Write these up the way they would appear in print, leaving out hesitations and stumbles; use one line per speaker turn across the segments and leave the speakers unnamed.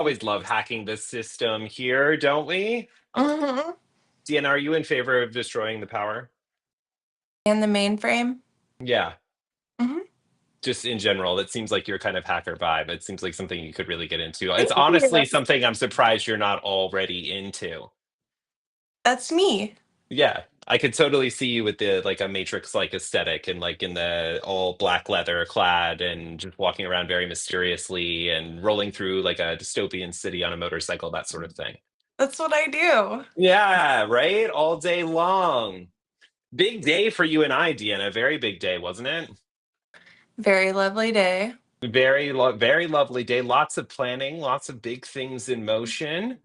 Always love hacking the system here, don't we?
Hmm.
Deanna, are you in favor of destroying the power?
And the mainframe.
Yeah,
Hmm.
just in general, it seems like you're kind of hacker vibe. It seems like something you could really get into. It's
Thank
honestly
you.
something I'm surprised you're not already into.
That's me.
Yeah, I could totally see you with the like a Matrix like aesthetic and like in the all black leather clad and just walking around very mysteriously and rolling through like a dystopian city on a motorcycle, that sort of thing.
That's what I do.
Yeah, right? All day long. Big day for you and I, Deanna. Very big day, wasn't it?
Very lovely day.
Very lovely day. Lots of planning, lots of big things in motion.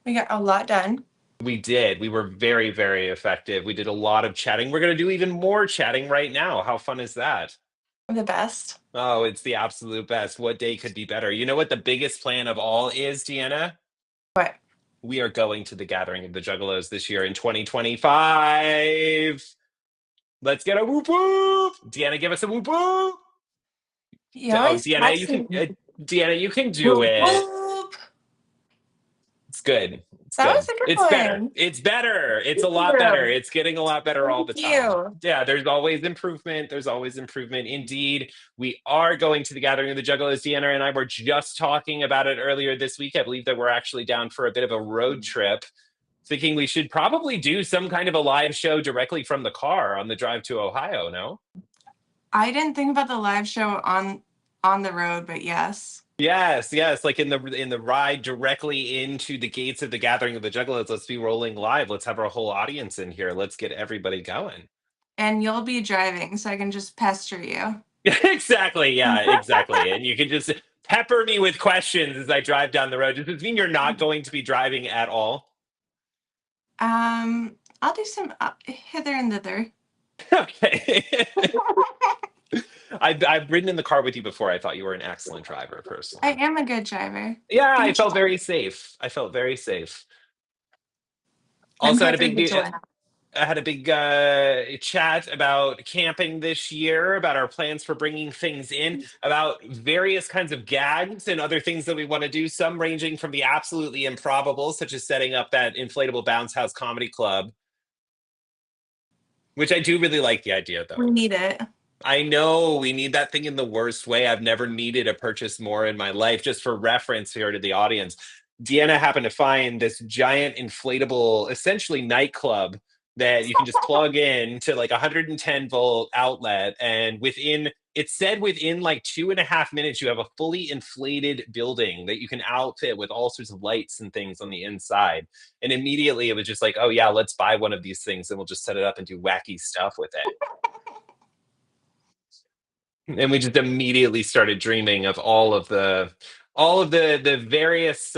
We got a lot done.
We did. We were very, very effective. We did a lot of chatting. We're going to do even more chatting right now. How fun is that?
The best.
Oh, it's the absolute best. What day could be better? You know what the biggest plan of all is, Deanna?
What?
We are going to the gathering of the Juggalos this year in 2025. Let's get a whoop whoop. Deanna, give us a whoop whoop.
You
Oh,
always catch me.
Deanna, you can do
Whoop,
it.
whoop.
It's good. It's
That was
good.
a good
It's better.
one.
It's better. It's a
Thank
lot better.
you.
It's getting a lot better all the
Thank
time.
you.
Yeah, there's always improvement. There's always improvement. Indeed, we are going to the gathering of the Juggalos. Deanna and I were just talking about it earlier this week. I believe that we're actually down for a bit of a road trip, thinking we should probably do some kind of a live show directly from the car on the drive to Ohio, no?
I didn't think about the live show on the road, but yes.
Yes, yes, like in the ride directly into the gates of the gathering of the Juggalos. Let's be rolling live. Let's have our whole audience in here. Let's get everybody going.
And you'll be driving, so I can just pester you.
Exactly. Yeah, exactly. And you can just pepper me with questions as I drive down the road. Does this mean you're not going to be driving at all?
I'll do some hither and thither.
Okay. I've ridden in the car with you before. I thought you were an excellent driver,
I
personally.
am a good driver.
Yeah, I
Thank
felt
you.
very safe. I felt very safe.
I'm
Also had
here
a
for
big
you to win.
I had a big chat about camping this year, about our plans for bringing things in, about various kinds of gags and other things that we want to do, some ranging from the absolutely improbable, such as setting up that inflatable bounce house comedy club, which I do really like the idea,
We
though.
need it.
I know we need that thing in the worst way. I've never needed a purchase more in my life. Just for reference here to the audience, Deanna happened to find this giant inflatable, essentially nightclub that you can just plug in to like 110-volt outlet. And it said within like 2.5 minutes, you have a fully inflated building that you can outfit with all sorts of lights and things on the inside. And immediately it was just like, oh, yeah, let's buy one of these things and we'll just set it up and do wacky stuff with it. And we just immediately started dreaming of all of the various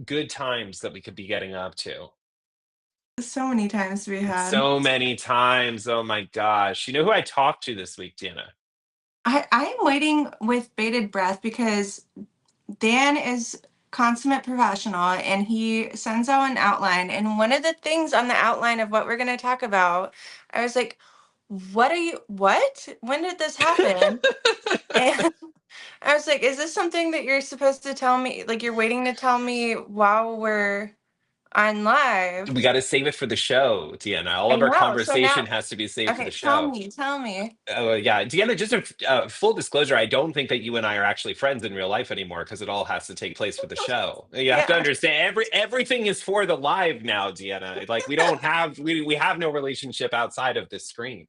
good times that we could be getting up to.
So many times we had.
So many times. Oh my gosh. You know who I talked to this week, Dana?
I am waiting with bated breath because Dan is consummate professional and he sends out an outline. And one of the things on the outline of what we're going to talk about, I was like, what? When did this happen? And I was like, is this something that you're supposed to tell me? Like, you're waiting to tell me while we're on live?
We got to save it for the show, Deanna. All
I
of our
know. So
conversation
now,
has to be saved for the
okay, tell
show.
me, tell me.
Oh yeah, Deanna. Just a full disclosure: I don't think that you and I are actually friends in real life anymore because it all has to take place for the show. You have to
Yeah.
understand everything is for the live now, Deanna. Like we have no relationship outside of this screen.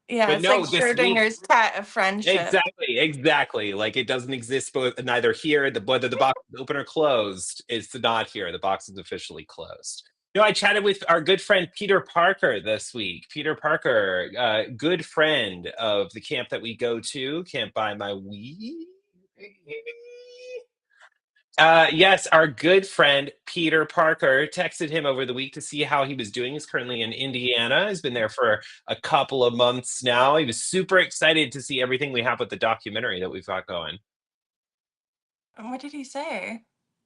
Yeah,
But
it's like
no, this week
Schrodinger's cat of friendship.
exactly. Like it doesn't exist, but neither here. Whether the box is open or closed, it's not here. The box is officially closed. You know, I chatted with our good friend Peter Parker this week. Peter Parker, good friend of the camp that we go to, Camp by My Wee. Yes, our good friend Peter Parker texted him over the week to see how he was doing. He's currently in Indiana. He's been there for a couple of months now. He was super excited to see everything we have with the documentary that we've got going.
What did he say?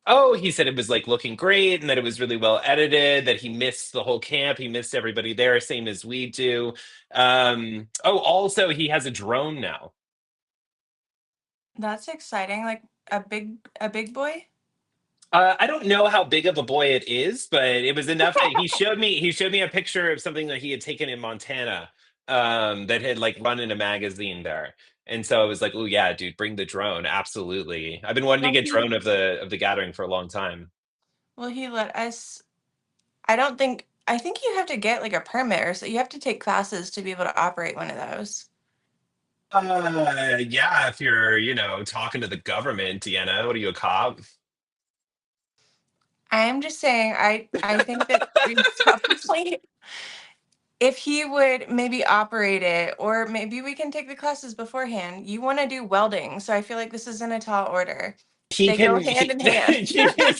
Oh, he said it was like looking great and that it was really well edited, that he missed the whole camp. He missed everybody there, same as we do. Also, he has a drone now.
That's exciting. Like, a big boy?
I don't know how big of a boy it is, but it was enough that he showed me a picture of something that he had taken in Montana, that had like run in a magazine there. And so I was like, "Oh yeah, dude, bring the drone. Absolutely." I've been wanting to
Will
get
he
drone of the gathering for a long time.
will he let us I think you have to get like a permit or so you have to take classes to be able to operate one of those.
Yeah, if you're, talking to the government, Deanna, what are you, a cop?
I am just saying I think that we probably if he would maybe operate it, or maybe we can take the classes beforehand. You want to do welding, so I feel like this is in a tall order.
He
They go
can
hand
he,
in hand.
he can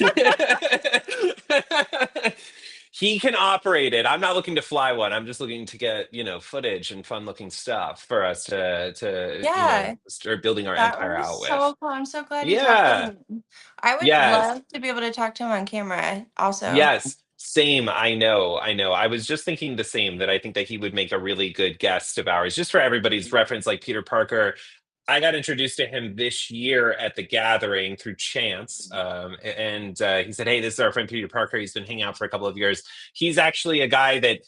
he can operate it. I'm not looking to fly one. I'm just looking to get, footage and fun looking stuff for us to,
Yeah,
start building our
that
empire
was
out with.
so cool. I'm so glad you talked to
Yeah.
him. I would
Yes.
love to be able to talk to him on camera also.
Yes, same. I know. I know. I was just thinking the same, that I think that he would make a really good guest of ours. Just for everybody's reference, like Peter Parker, I got introduced to him this year at the gathering through chance. And he said, "Hey, this is our friend Peter Parker. He's been hanging out for a couple of years. He's actually a guy that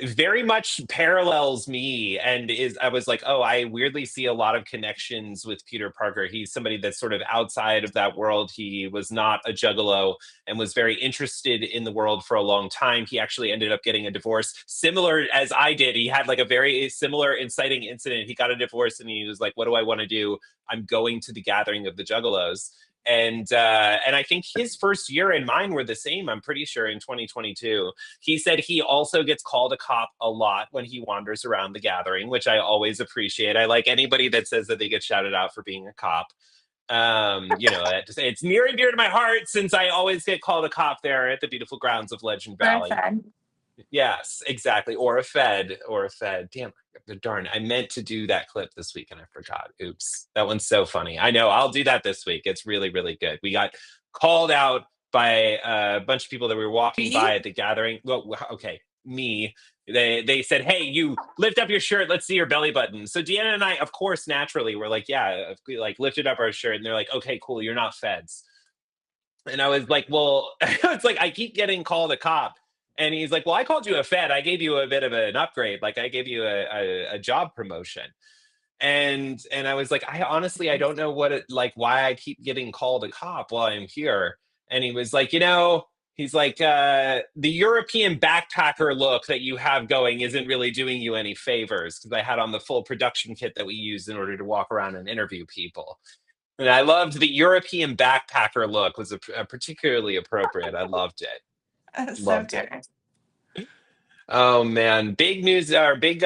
very much parallels me, and is I was like, oh, I weirdly see a lot of connections with Peter Parker. He's somebody that's sort of outside of that world. He was not a juggalo and was very interested in the world for a long time. He actually ended up getting a divorce, similar as I did. He had like a very similar inciting incident. He got a divorce and he was like, what do I want to do? I'm going to the gathering of the Juggalos. And I think his first year and mine were the same. I'm pretty sure in 2022. He said he also gets called a cop a lot when he wanders around the gathering, which I always appreciate. I like anybody that says that they get shouted out for being a cop. It's near and dear to my heart since I always get called a cop there at the beautiful grounds of Legend Valley.
Perfect.
Yes, exactly. Or a fed. Damn, darn. I meant to do that clip this week and I forgot. Oops. That one's so funny. I know. I'll do that this week. It's really, really good. We got called out by a bunch of people that we were walking by
Me?
at the gathering. Well, okay, me. They said, "Hey, you lift up your shirt. Let's see your belly button." So Deanna and I, of course, naturally, were like, "Yeah," we like lifted up our shirt, and they're like, "Okay, cool. You're not feds." And I was like, well, it's like I keep getting called a cop. And he's like, well, I called you a fed. I gave you a bit of an upgrade. Like I gave you a job promotion. And I was like, I honestly I don't know why I keep getting called a cop while I'm here. And he was like, he's like, the European backpacker look that you have going isn't really doing you any favors, because I had on the full production kit that we use in order to walk around and interview people. And I loved the European backpacker look, was particularly appropriate. I loved it.
That's so
Loved it.
good.
Oh man, big news or big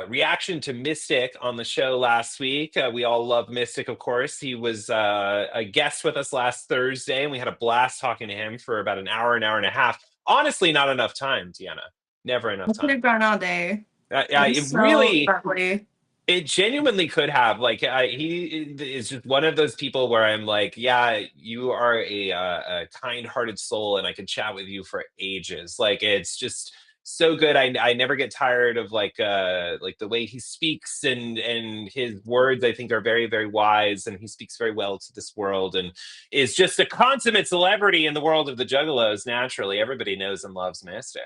reaction to Mystic on the show last week. We all love Mystic, of course. He was a guest with us last Thursday, and we had a blast talking to him for about an hour and a half. Honestly, not enough time, Deanna. Never enough
I could
time.
have gone all day. It was
It
so
really,
lovely.
it genuinely could have. Like, he is just one of those people where I'm like, yeah, you are a kind-hearted soul, and I could chat with you for ages. Like, it's just so good. I never get tired of like the way he speaks, and his words, I think, are very, very wise, and he speaks very well to this world, and is just a consummate celebrity in the world of the Juggalos. Naturally, everybody knows and loves Mystic.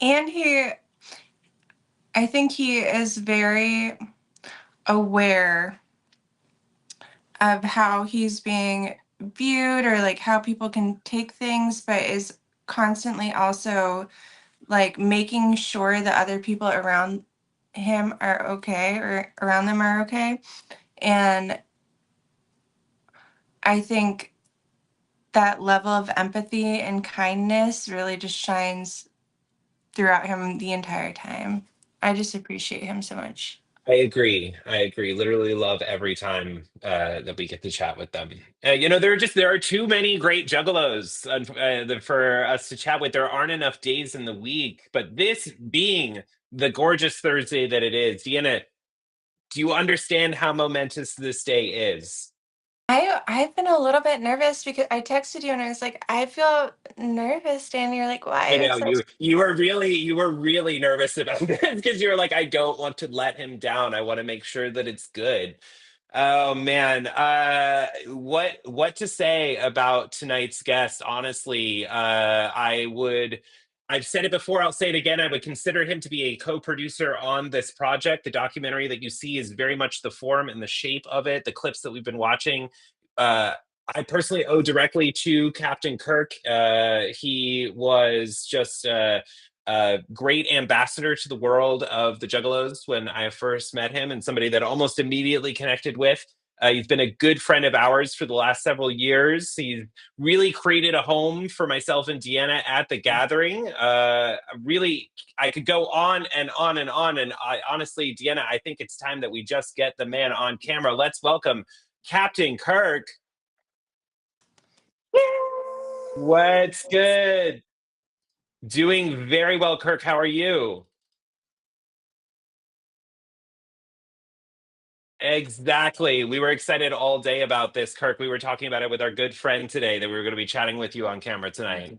And I think he is very aware of how he's being viewed, or like how people can take things, but is constantly also like making sure that other people around him are okay, or around them are okay. And I think that level of empathy and kindness really just shines throughout him the entire time. I just appreciate him so much.
I agree. I agree. Literally love every time that we get to chat with them. There are too many great juggalos for us to chat with. There aren't enough days in the week. But this being the gorgeous Thursday that it is, Deanna, do you understand how momentous this day is?
I've been a little bit nervous because I texted you and I was like, I feel nervous, Dan. You're like, why?
I know
It's like,
you were really nervous about this because you were like, I don't want to let him down. I want to make sure that it's good. Oh man, what to say about tonight's guest? Honestly, I've said it before, I'll say it again. I would consider him to be a co-producer on this project. The documentary that you see is very much the form and the shape of it. The clips that we've been watching, uh, I personally owe directly to Captain Kirk. He was just a great ambassador to the world of the Juggalos when I first met him, and somebody that almost immediately connected with. He's been a good friend of ours for the last several years. He's really created a home for myself and Deanna at the gathering. Really, I could go on and on and on. And I honestly, Deanna, I think it's time that we just get the man on camera. Let's welcome Captain Kirk. What's good? Doing very well, Kirk. How are you? Exactly. We were excited all day about this, Kirk. We were talking about it with our good friend today that we were going to be chatting with you on camera tonight.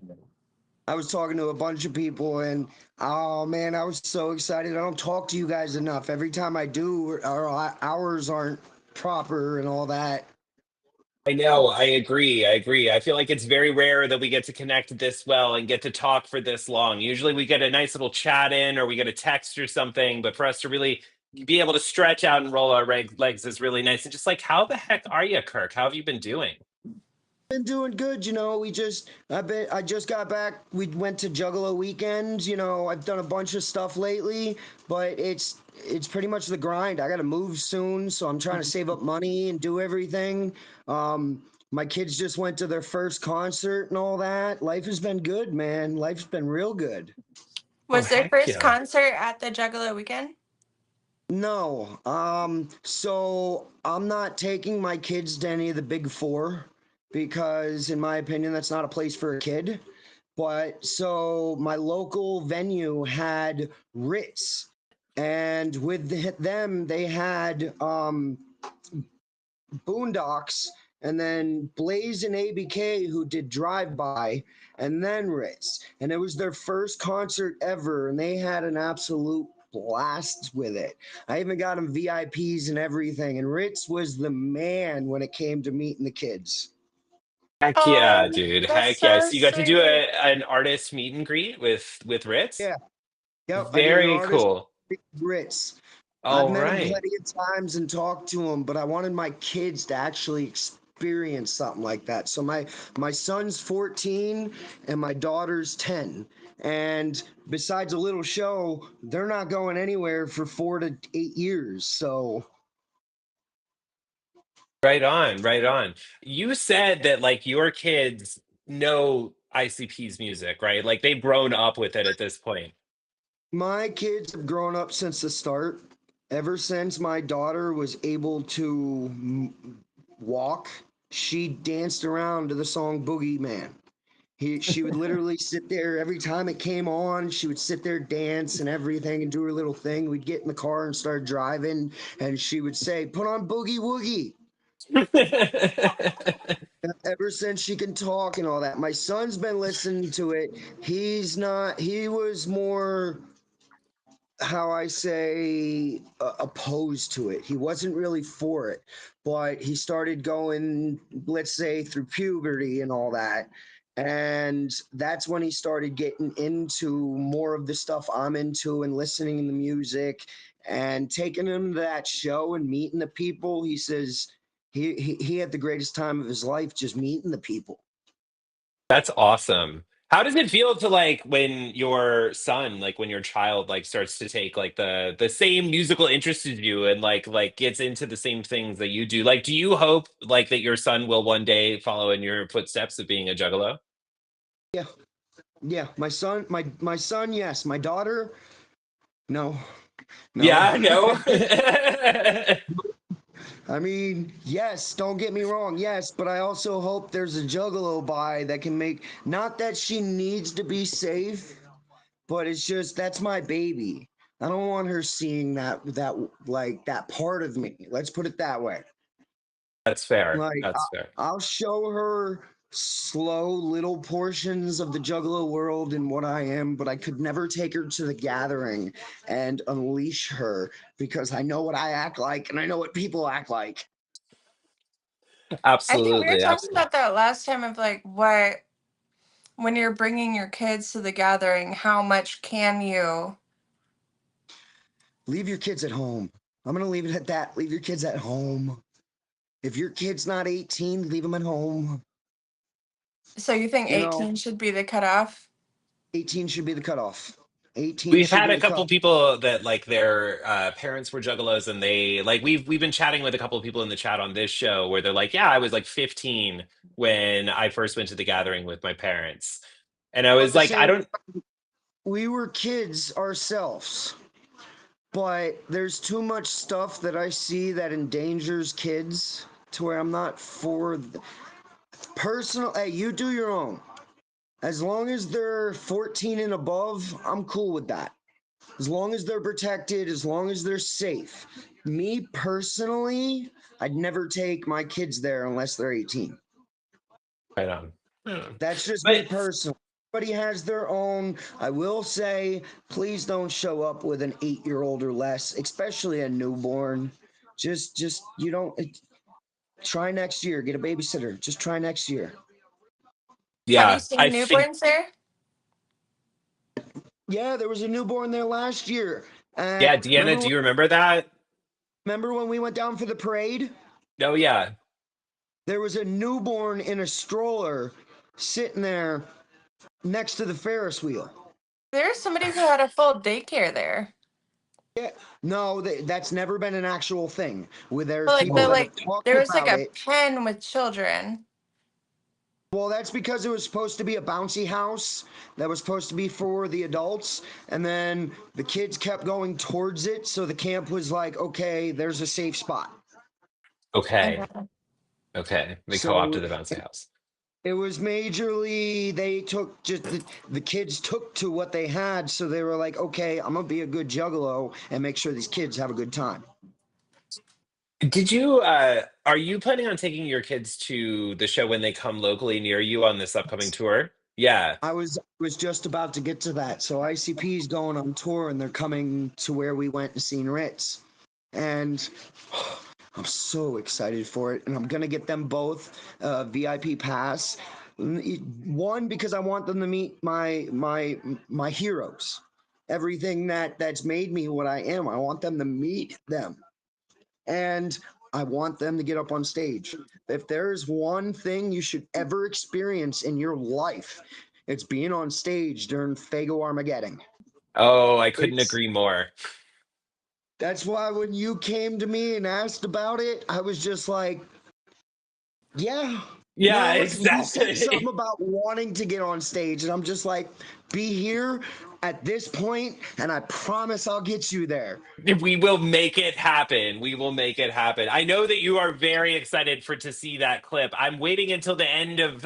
I was talking to a bunch of people, and oh man, I was so excited. I don't talk to you guys enough. Every time I do, our hours aren't proper and all that.
I know. I agree. I agree. I feel like it's very rare that we get to connect this well and get to talk for this long. Usually we get a nice little chat in or we get a text or something, but for us to really be able to stretch out and roll our legs is really nice. And just like, how the heck are you, Kirk? How have you been doing?
Been doing good, I just got back. We went to Juggalo weekends. I've done a bunch of stuff lately, but it's pretty much the grind. I got to move soon, so I'm trying to save up money and do everything. My kids just went to their first concert and all that. Life has been good, man. Life's been real good.
Oh,
Was their
heck
first
yeah.
concert at the Juggalo weekend?
No. So I'm not taking my kids to any of the big four because, in my opinion, that's not a place for a kid. But so my local venue had Ritz, and with them, they had Boondocks, and then Blaze and ABK, who did Drive By, and then Ritz. And it was their first concert ever, and they had an absolute blast with it. I even got them VIPs and everything. And Ritz was the man when it came to meeting the kids.
Heck yeah,
Oh,
dude.
that's
Heck yeah.
so
So you got to do
sweet.
an artist meet and greet with Ritz?
Yeah, yep. I did an
Very
artist
cool.
Ritz. I've
All
met him
right.
plenty of times and talked to him, but I wanted my kids to actually experience something like that. So my son's 14 and my daughter's 10. And besides a little show, they're not going anywhere for 4 to 8 years. So
Right on, right on. You said that like your kids know ICP's music, right? Like they've grown up with it at this point.
my kids have grown up since the start. Ever since my daughter was able to walk, she danced around to the song Boogie Man. She would literally sit there every time it came on. She would sit there, dance and everything, and do her little thing. We'd get in the car and start driving, and she would say, "Put on Boogie Woogie." Ever since she can talk and all that, my son's been listening to it. He's not. He was more, how I say, opposed to it. He wasn't really for it, but he started going, let's say, through puberty and all that. And that's when he started getting into more of the stuff I'm into and listening to music and taking him to that show and meeting the people. He says he had the greatest time of his life just meeting the people.
That's awesome. How does it feel to like when your son, like when your child like starts to take like the same musical interest as you and like gets into the same things that you do? Like do you hope like that your son will one day follow in your footsteps of being a juggalo?
Yeah, yeah. My son, yes. My daughter, no. No.
Yeah, no.
I mean, yes, don't get me wrong, yes, but I also hope there's a juggalo by that can make, not that she needs to be safe, but it's just that's my baby. I don't want her seeing that like that part of me. Let's put it that way.
That's fair.
Like
That's fair.
I'll show her slow little portions of the juggalo world and what I am, but I could never take her to the gathering and unleash her because I know what I act like and I know what people act like.
I think we were
Absolutely,
talking
absolutely.
about that last time of like what when you're bringing your kids to the gathering, how much can you?
Leave your kids at home. I'm gonna leave it at that. Leave your kids at home. If your kid's not 18, leave them at home.
So you think
You know,
18 should be the cutoff?
18 should be the cutoff. 18
We've
should
had
be
a
the
couple
cutoff.
people that like their parents were juggalos, and they like we've been chatting with a couple of people in the chat on this show where they're like, yeah, I was like 15 when I first went to the gathering with my parents, and I
At
was
the
like, I
same,
don't.
we were kids ourselves, but there's too much stuff that I see that endangers kids to where I'm not for personal. Hey, you do your own. As long as they're 14 and above, I'm cool with that. As long as they're protected, as long as they're safe. Me personally, I'd never take my kids there unless they're 18.
Right on. Right on.
That's just
But
me personally. Everybody has their own. I will say, please don't show up with an 8-year-old or less, especially a newborn. Just you don't try next year. Get a babysitter. Just try next year.
Have you
yeah, I
seen
think
newborns there?
Yeah, there was a newborn there last year.
yeah, Deanna, do you remember that?
Remember when we went down for the parade?
Oh yeah.
There was a newborn in a stroller sitting there next to the Ferris wheel.
There's somebody who had a full daycare there.
Yeah, no, that's never been an actual thing. Where there's
But like
people
the
that
Oh,
have
like
talked
there was like
about
a
it.
pen with children.
Well, that's because it was supposed to be a bouncy house that was supposed to be for the adults, and then the kids kept going towards it, so the camp was like, "Okay, there's a safe spot."
okay,
Okay.
okay. They
So
co-opted the bouncy house.
it was majorly they took just the kids took to what they had, so they were like, "Okay, I'm gonna be a good juggalo and make sure these kids have a good time."
Did you are you planning on taking your kids to the show when they come locally near you on this upcoming tour? Yeah.
I was just about to get to that. So ICP is going on tour, and they're coming to where we went and seen Ritz, and I'm so excited for it. And I'm gonna get them both VIP pass. One because I want them to meet my heroes, everything that's made me what I am. I want them to meet them, and I want them to get up on stage. If there's one thing you should ever experience in your life, it's being on stage during Fago Armageddon.
Oh, I couldn't
It's
agree more.
that's why when you came to me and asked about it, I was just like, yeah.
Yeah,
No, you said something
exactly.
about wanting to get on stage, and I'm just like, be here at this point, and I promise I'll get you there.
We will make it happen. We will make it happen. I know that you are very excited for to see that clip. I'm waiting until the end of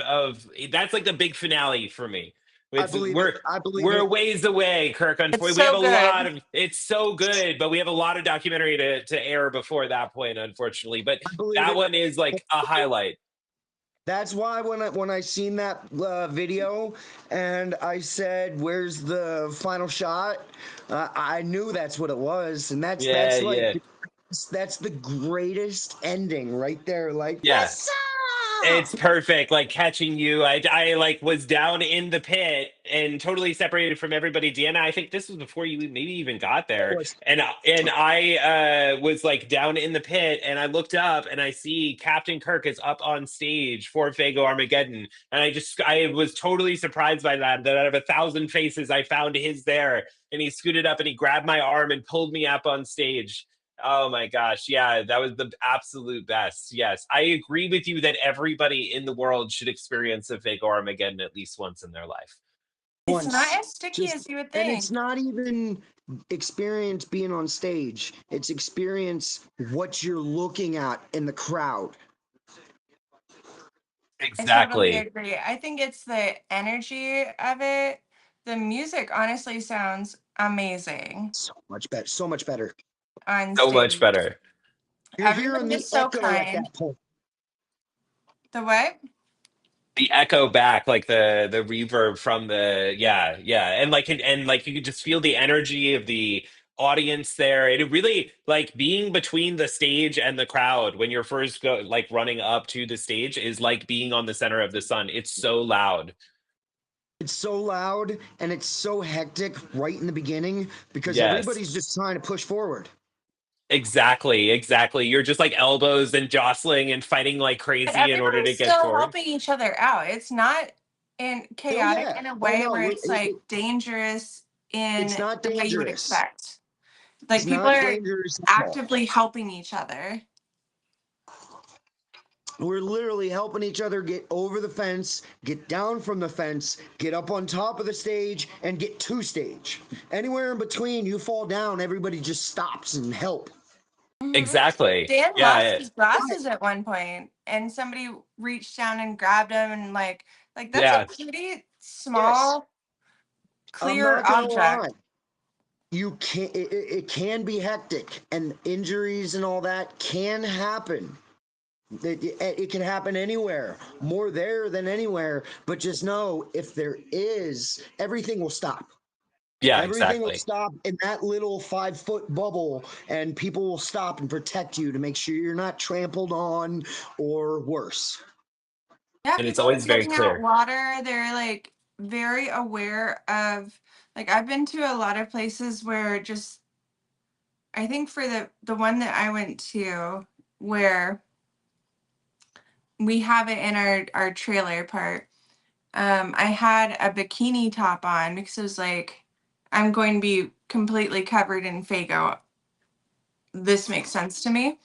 that's like the big finale for me.
I
It's
believe it. I believe
we're a
it.
ways away, Kirk.
It's
Unfortunately, we have
so
a lot
good.
of it's so good, but we have a lot of documentary to air before that point, unfortunately. But
I believe
that
it.
one is like a highlight.
That's why when I seen that video and I said, "Where's the final shot?" I knew that's what it was, and that's
Yeah,
that's like
yeah.
that's the greatest ending right there. Like,
Yeah.
what's up?
It's perfect. Like catching you. I like was down in the pit and totally separated from everybody. Deanna, I think this was before you maybe even got
It
there.
was
And I was like down in the pit and I looked up and I see Captain Kirk is up on stage for Fago Armageddon. And I was totally surprised by that out of 1,000 faces I found his there. And he scooted up and he grabbed my arm and pulled me up on stage. Oh my gosh. Yeah, that was the absolute best. Yes. I agree with you that everybody in the world should experience a fake Armageddon at least once in their life.
It's not
once,
as sticky
just
as you would
and it's
think.
not even experience being on stage. It's experience what you're looking at in the crowd.
I totally
Exactly.
agree. I think it's the energy of it. The music honestly sounds amazing
So much better. So much better.
on
So much
stage.
better.
You're hearing
Everybody
the
is so
echo at
kind.
that point.
The what?
The echo back, like the reverb from the yeah, yeah. And like you could just feel the energy of audience there. It really, like, being between the stage and the crowd when you're first running up to the stage is like being on the center of the sun. It's so loud.
It's so loud and it's so hectic right in the beginning because
Yes.
everybody's just trying to push forward.
Exactly, exactly. You're just like elbows and jostling and fighting like
But
crazy in order to
everybody's
get
still
forward.
helping each other out. It's not in
Oh
chaotic
yeah.
in a
Oh
way
no.
where it's like dangerous
It's
in
not
the way you would
dangerous.
expect.
It's
Like people
not
are
dangerous at all.
actively helping each other.
We're literally helping each other get over the fence, get down from the fence, get up on top of the stage, and get to stage. Anywhere in between, you fall down, everybody just stops and help.
Mhm.
Exactly.
Dan
Yeah.
lost his glasses at one point, and somebody reached down and grabbed him, and like that's a
Yeah.
pretty
Yes,
small,
I'm
clear
not gonna lie.
object.
You can it can be hectic, and injuries and all that can happen. It can happen anywhere, more there than anywhere. But just know, if there is, everything will stop.
Yeah,
Everything will
exactly.
stop in that little 5 foot bubble, and people will stop and protect you to make sure you're not trampled on or worse.
Yeah,
And it's
people are
always very
giving out
clear.
water. They're like very aware of like I've been to a lot of places where just I think for the one that I went to where we have it in our trailer part. I had a bikini top on because it was like I'm going to be completely covered in Fago. This makes sense to me.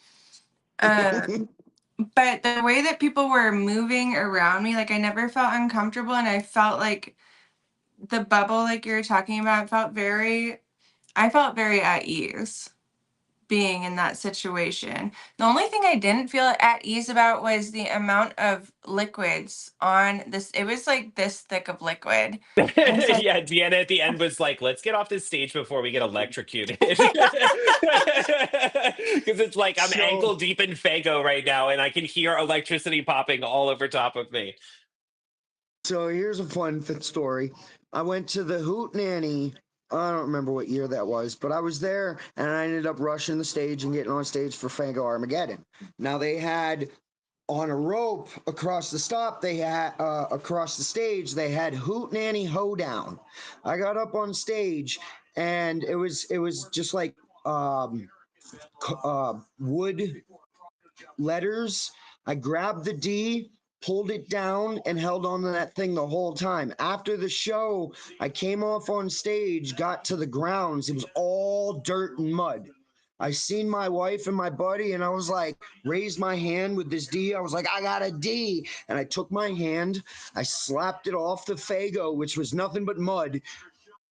But the way that people were moving around me, like I never felt uncomfortable, and I felt like the bubble, like you're talking about, I felt very at ease being in that situation. The only thing I didn't feel at ease about was the amount of liquids on this. It was like this thick of liquid. And it's like,
Yeah, Deanna at the end was like, let's get off this stage before we get electrocuted. Because it's like I'm
So,
ankle deep in Fago right now and I can hear electricity popping all over top of me.
so here's a fun story. I went to the Hoot Nanny. I don't remember what year that was, but I was there and I ended up rushing the stage and getting on stage for Fango Armageddon. Now they had on a rope across the stop, they had across the stage, they had Hoot Nanny Hoedown. I got up on stage and it was just like wood letters. I grabbed the D, pulled it down, and held on to that thing the whole time. After the show, I came off on stage, got to the grounds. It was all dirt and mud. I seen my wife and my buddy, and I was like, raised my hand with this D. I was like, I got a D. And I took my hand, I slapped it off the Fago, which was nothing but mud,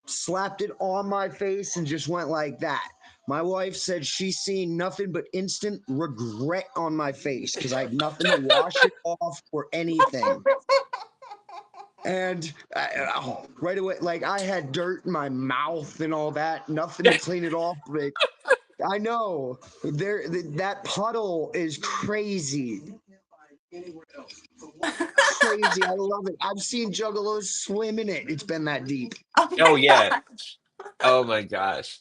slapped it on my face and just went like that. My wife said she seen nothing but instant regret on my face because I had nothing to wash it off or anything. And right away, like I had dirt in my mouth and all that, nothing to clean it off. But I know that puddle is crazy. Crazy. I love it. I've seen Juggalos swim in it. It's been that deep.
oh
Oh,
my
yeah.
god.
Oh, my gosh.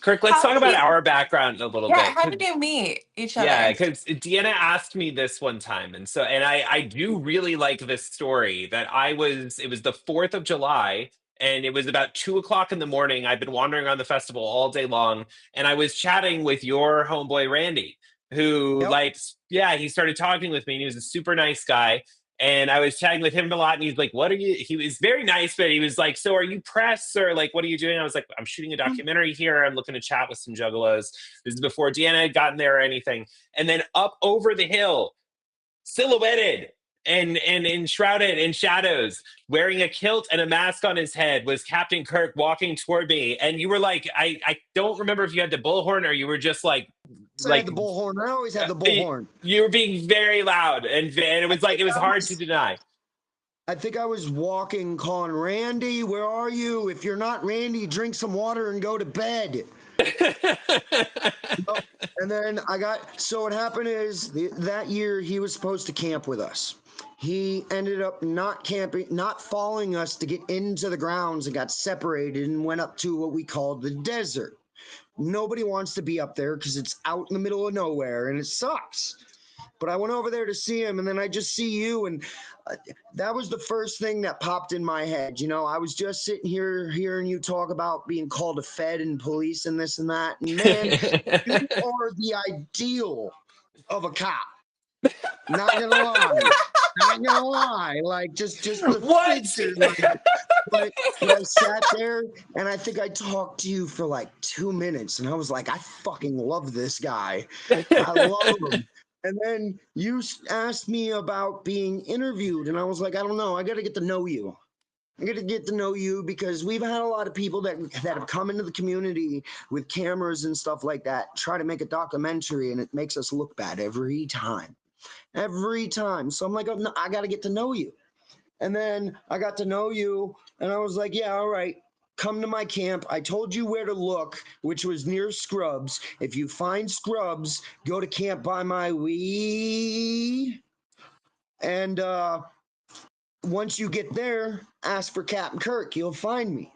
Kirk, let's
How
talk
did
about
you
our background a little
yeah,
bit.
how did you meet each
Yeah,
other?
because Deanna asked me this one time, and I do really like this story. It was the 4th of July, and it was about 2 o'clock in the morning. I've been wandering around the festival all day long, and I was chatting with your homeboy Randy, who
Yep.
yeah, he started talking with me, and he was a super nice guy. And I was chatting with him a lot, and he's like, "What are you?" He was very nice, but he was like, "So, are you press or like, what are you doing?" I was like, "I'm shooting a documentary here. I'm looking to chat with some juggalos." This is before Deanna had gotten there or anything. And then up over the hill, silhouetted and enshrouded in shadows, wearing a kilt and a mask on his head, was Captain Kirk walking toward me. And you were like, I don't remember if you had the bullhorn or you were just
So I had
like
the bullhorn. I always have the
you
bullhorn.
you were being very loud, and it
I
was like
think
it was
I
hard to
was
deny.
I think I was walking, calling Randy, where are you? If you're not Randy, drink some water and go to bed. Nope. And then so what happened is that year he was supposed to camp with us. He ended up not camping, not following us to get into the grounds, and got separated and went up to what we called the desert. Nobody wants to be up there because it's out in the middle of nowhere and it sucks. But I went over there to see him, and then I just see you, and that was the first thing that popped in my head. You know, I was just sitting here hearing you talk about being called a Fed and police and this and that. And man, you are the ideal of a cop. Not gonna lie. Not gonna lie. Like just the
What?
figure. But I sat there and I think I talked to you for like 2 minutes, and I was like, I fucking love this guy. I love him. And then you asked me about being interviewed, and I was like, I don't know. I got to get to know you. I got to get to know you because we've had a lot of people that have come into the community with cameras and stuff like that, try to make a documentary, and it makes us look bad every time. Every time. So I'm like, oh, no, I got to get to know you. And then I got to know you, and I was like, yeah, all right. Come to my camp. I told you where to look, which was near Scrubs. If you find Scrubs, go to Camp by My Wee. And once you get there, ask for Captain Kirk. You'll find me.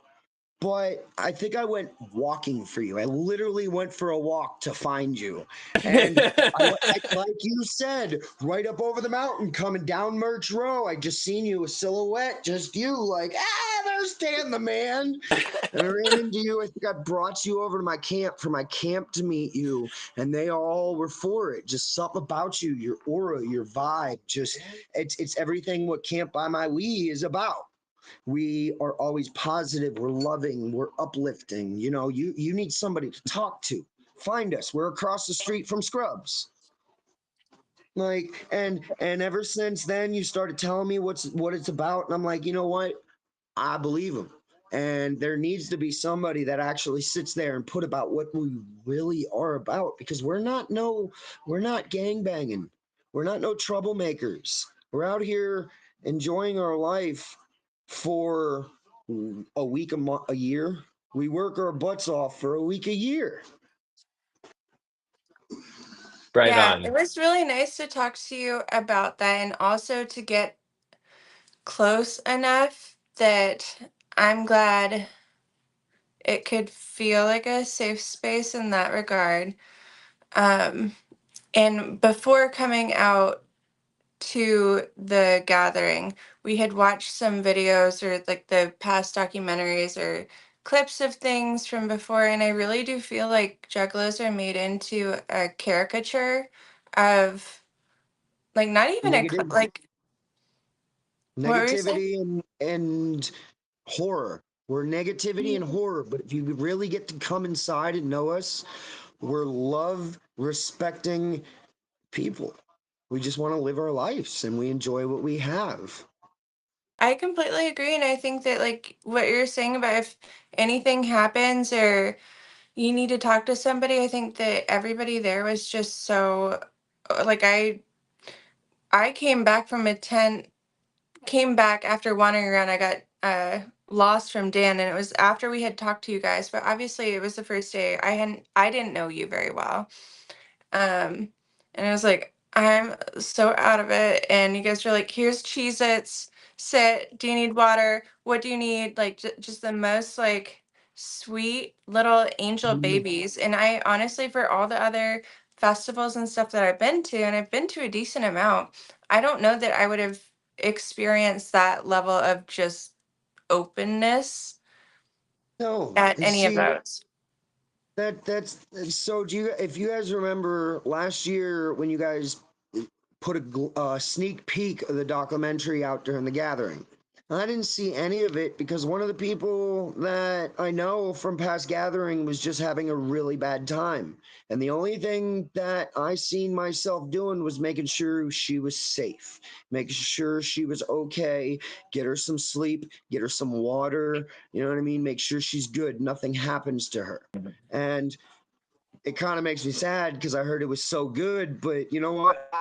But I think I went walking for you. I literally went for a walk to find you. And like you said, right up over the mountain, coming down Merch Row, I just seen you, a silhouette, just you, like, there's Dan the man. And I ran into you. I think I brought you over to my camp for my camp to meet you. And they all were for it. Just something about you, your aura, your vibe. Just it's everything what Camp by My Wee is about. We are always positive, we're loving, we're uplifting. You know, you need somebody to talk to. Find us. We're across the street from Scrubs. Like, and ever since then you started telling me what it's about, and I'm like, you know what, I believe him. And there needs to be somebody that actually sits there and put about what we really are about, because we're not gang banging, we're not no troublemakers, we're out here enjoying our life for a week, a year. We work our butts off for a week, a year.
Right
Yeah, it
on.
was really nice to talk to you about that and also to get close enough that I'm glad it could feel like a safe space in that regard. Um, and before coming out to the gathering, we had watched some videos or like the past documentaries or clips of things from before, and I really do feel like Juggalos are made into a caricature of like not even
Negative,
like what were you saying?
negativity and horror. We're negativity and horror, but if you really get to come inside and know us, we're love respecting people. We just want to live our lives and we enjoy what we have.
I completely agree, and I think that like what you're saying about if anything happens or you need to talk to somebody, I think that everybody there was just so like I came back from a tent, came back after wandering around. I got lost from Dan, and it was after we had talked to you guys, but obviously it was the first day. I didn't know you very well. Um, and I was like, I'm so out of it. And you guys were like, here's Cheez Its, sit. Do you need water? What do you need? Like, just the most like sweet little angel
Mhm.
babies. And I honestly, for all the other festivals and stuff that I've been to, and I've been to a decent amount, I don't know that I would have experienced that level of just openness
No,
at any of
see,
those.
that's so. Do you, if you guys remember last year when you guys put a sneak peek of the documentary out during the gathering? I didn't see any of it because one of the people that I know from past gathering was just having a really bad time. And the only thing that I seen myself doing was making sure she was safe, making sure she was okay, get her some sleep, get her some water, you know what I mean? Make sure she's good, nothing happens to her. And it kind of makes me sad because I heard it was so good, but you know what?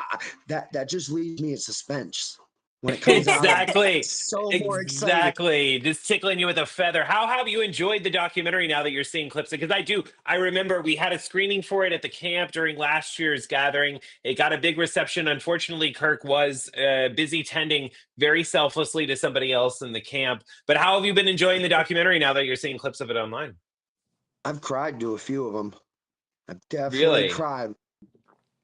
That just leaves me in suspense. when it comes out of them.
Exactly.
It's so more exciting.
Exactly. Just tickling you with a feather. How have you enjoyed the documentary now that you're seeing clips? Because I remember we had a screening for it at the camp during last year's gathering. It got a big reception. Unfortunately, Kirk was busy tending very selflessly to somebody else in the camp. But how have you been enjoying the documentary now that you're seeing clips of it online?
I've cried to a few of them. I've definitely
Really?
cried.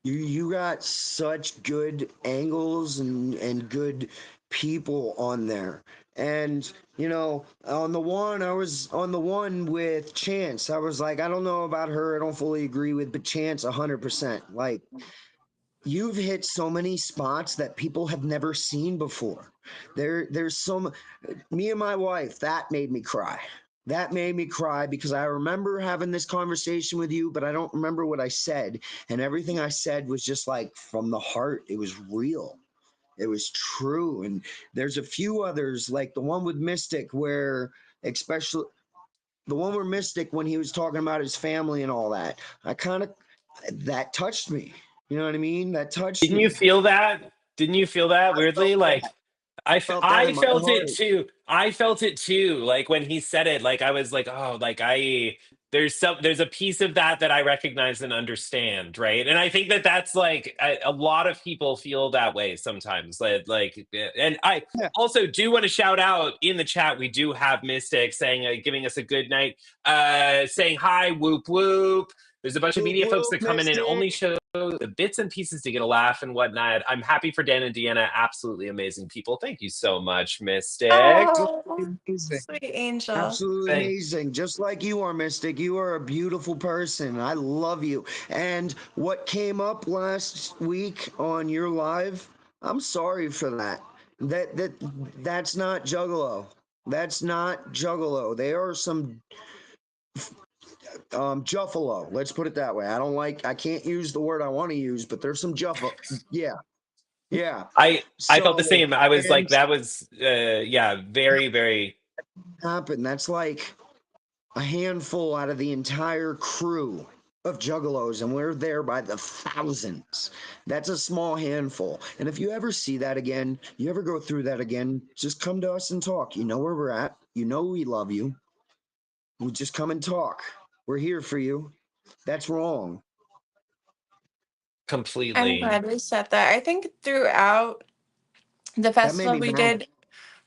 You got such good angles and good people on there. And on the one I was on the one with Chance, I was like, I don't know about her, I don't fully agree with, but Chance 100%. Like, you've hit so many spots that people have never seen before. There's some me and my wife, that made me cry. That made me cry because I remember having this conversation with you, but I don't remember what I said. And everything I said was just like from the heart. It was real. It was true. And there's a few others, like the one with Mystic, where especially the one where Mystic, when he was talking about his family and all that, that touched me. You know what I mean? That touched
Didn't you
me.
feel that? Didn't you feel that
I felt
weirdly?
that.
Like
Felt that
I
in my
felt it
heart.
too. I felt it too. Like when he said it, like I was like, oh, like there's a piece of that that I recognize and understand, right? And I think that that's like a lot of people feel that way sometimes. And I
Yeah.
also do want to shout out in the chat. We do have Mystic saying, giving us a good night, saying hi, whoop whoop. There's a bunch of
Whoop,
media folks
whoop,
that come in and only
Mystic.
show the bits and pieces to get a laugh and whatnot. I'm happy for Dan and Deanna. Absolutely amazing people. Thank you so much, Mystic.
Oh,
Amazing.
sweet angel.
Absolutely
Thank
amazing. Just like you are, Mystic. You are a beautiful person. I love you. And what came up last week on your live, I'm sorry for that. That's not Juggalo. That's not Juggalo. They are some Juffalo. Let's put it that way. I can't use the word I want to use, but there's some Juffalo. Yeah. Yeah.
I felt the
So,
same. I was
and
like, that was yeah, very, very
happen. That's like a handful out of the entire crew of juggalos, and we're there by the thousands. That's a small handful. And if you ever see that again, you ever go through that again, just come to us and talk. You know where we're at. You know we love you. We just come and talk. We're here for you. That's wrong.
I'm
completely.
glad we said that. I think throughout the
That made
festival
me
we
mad.
did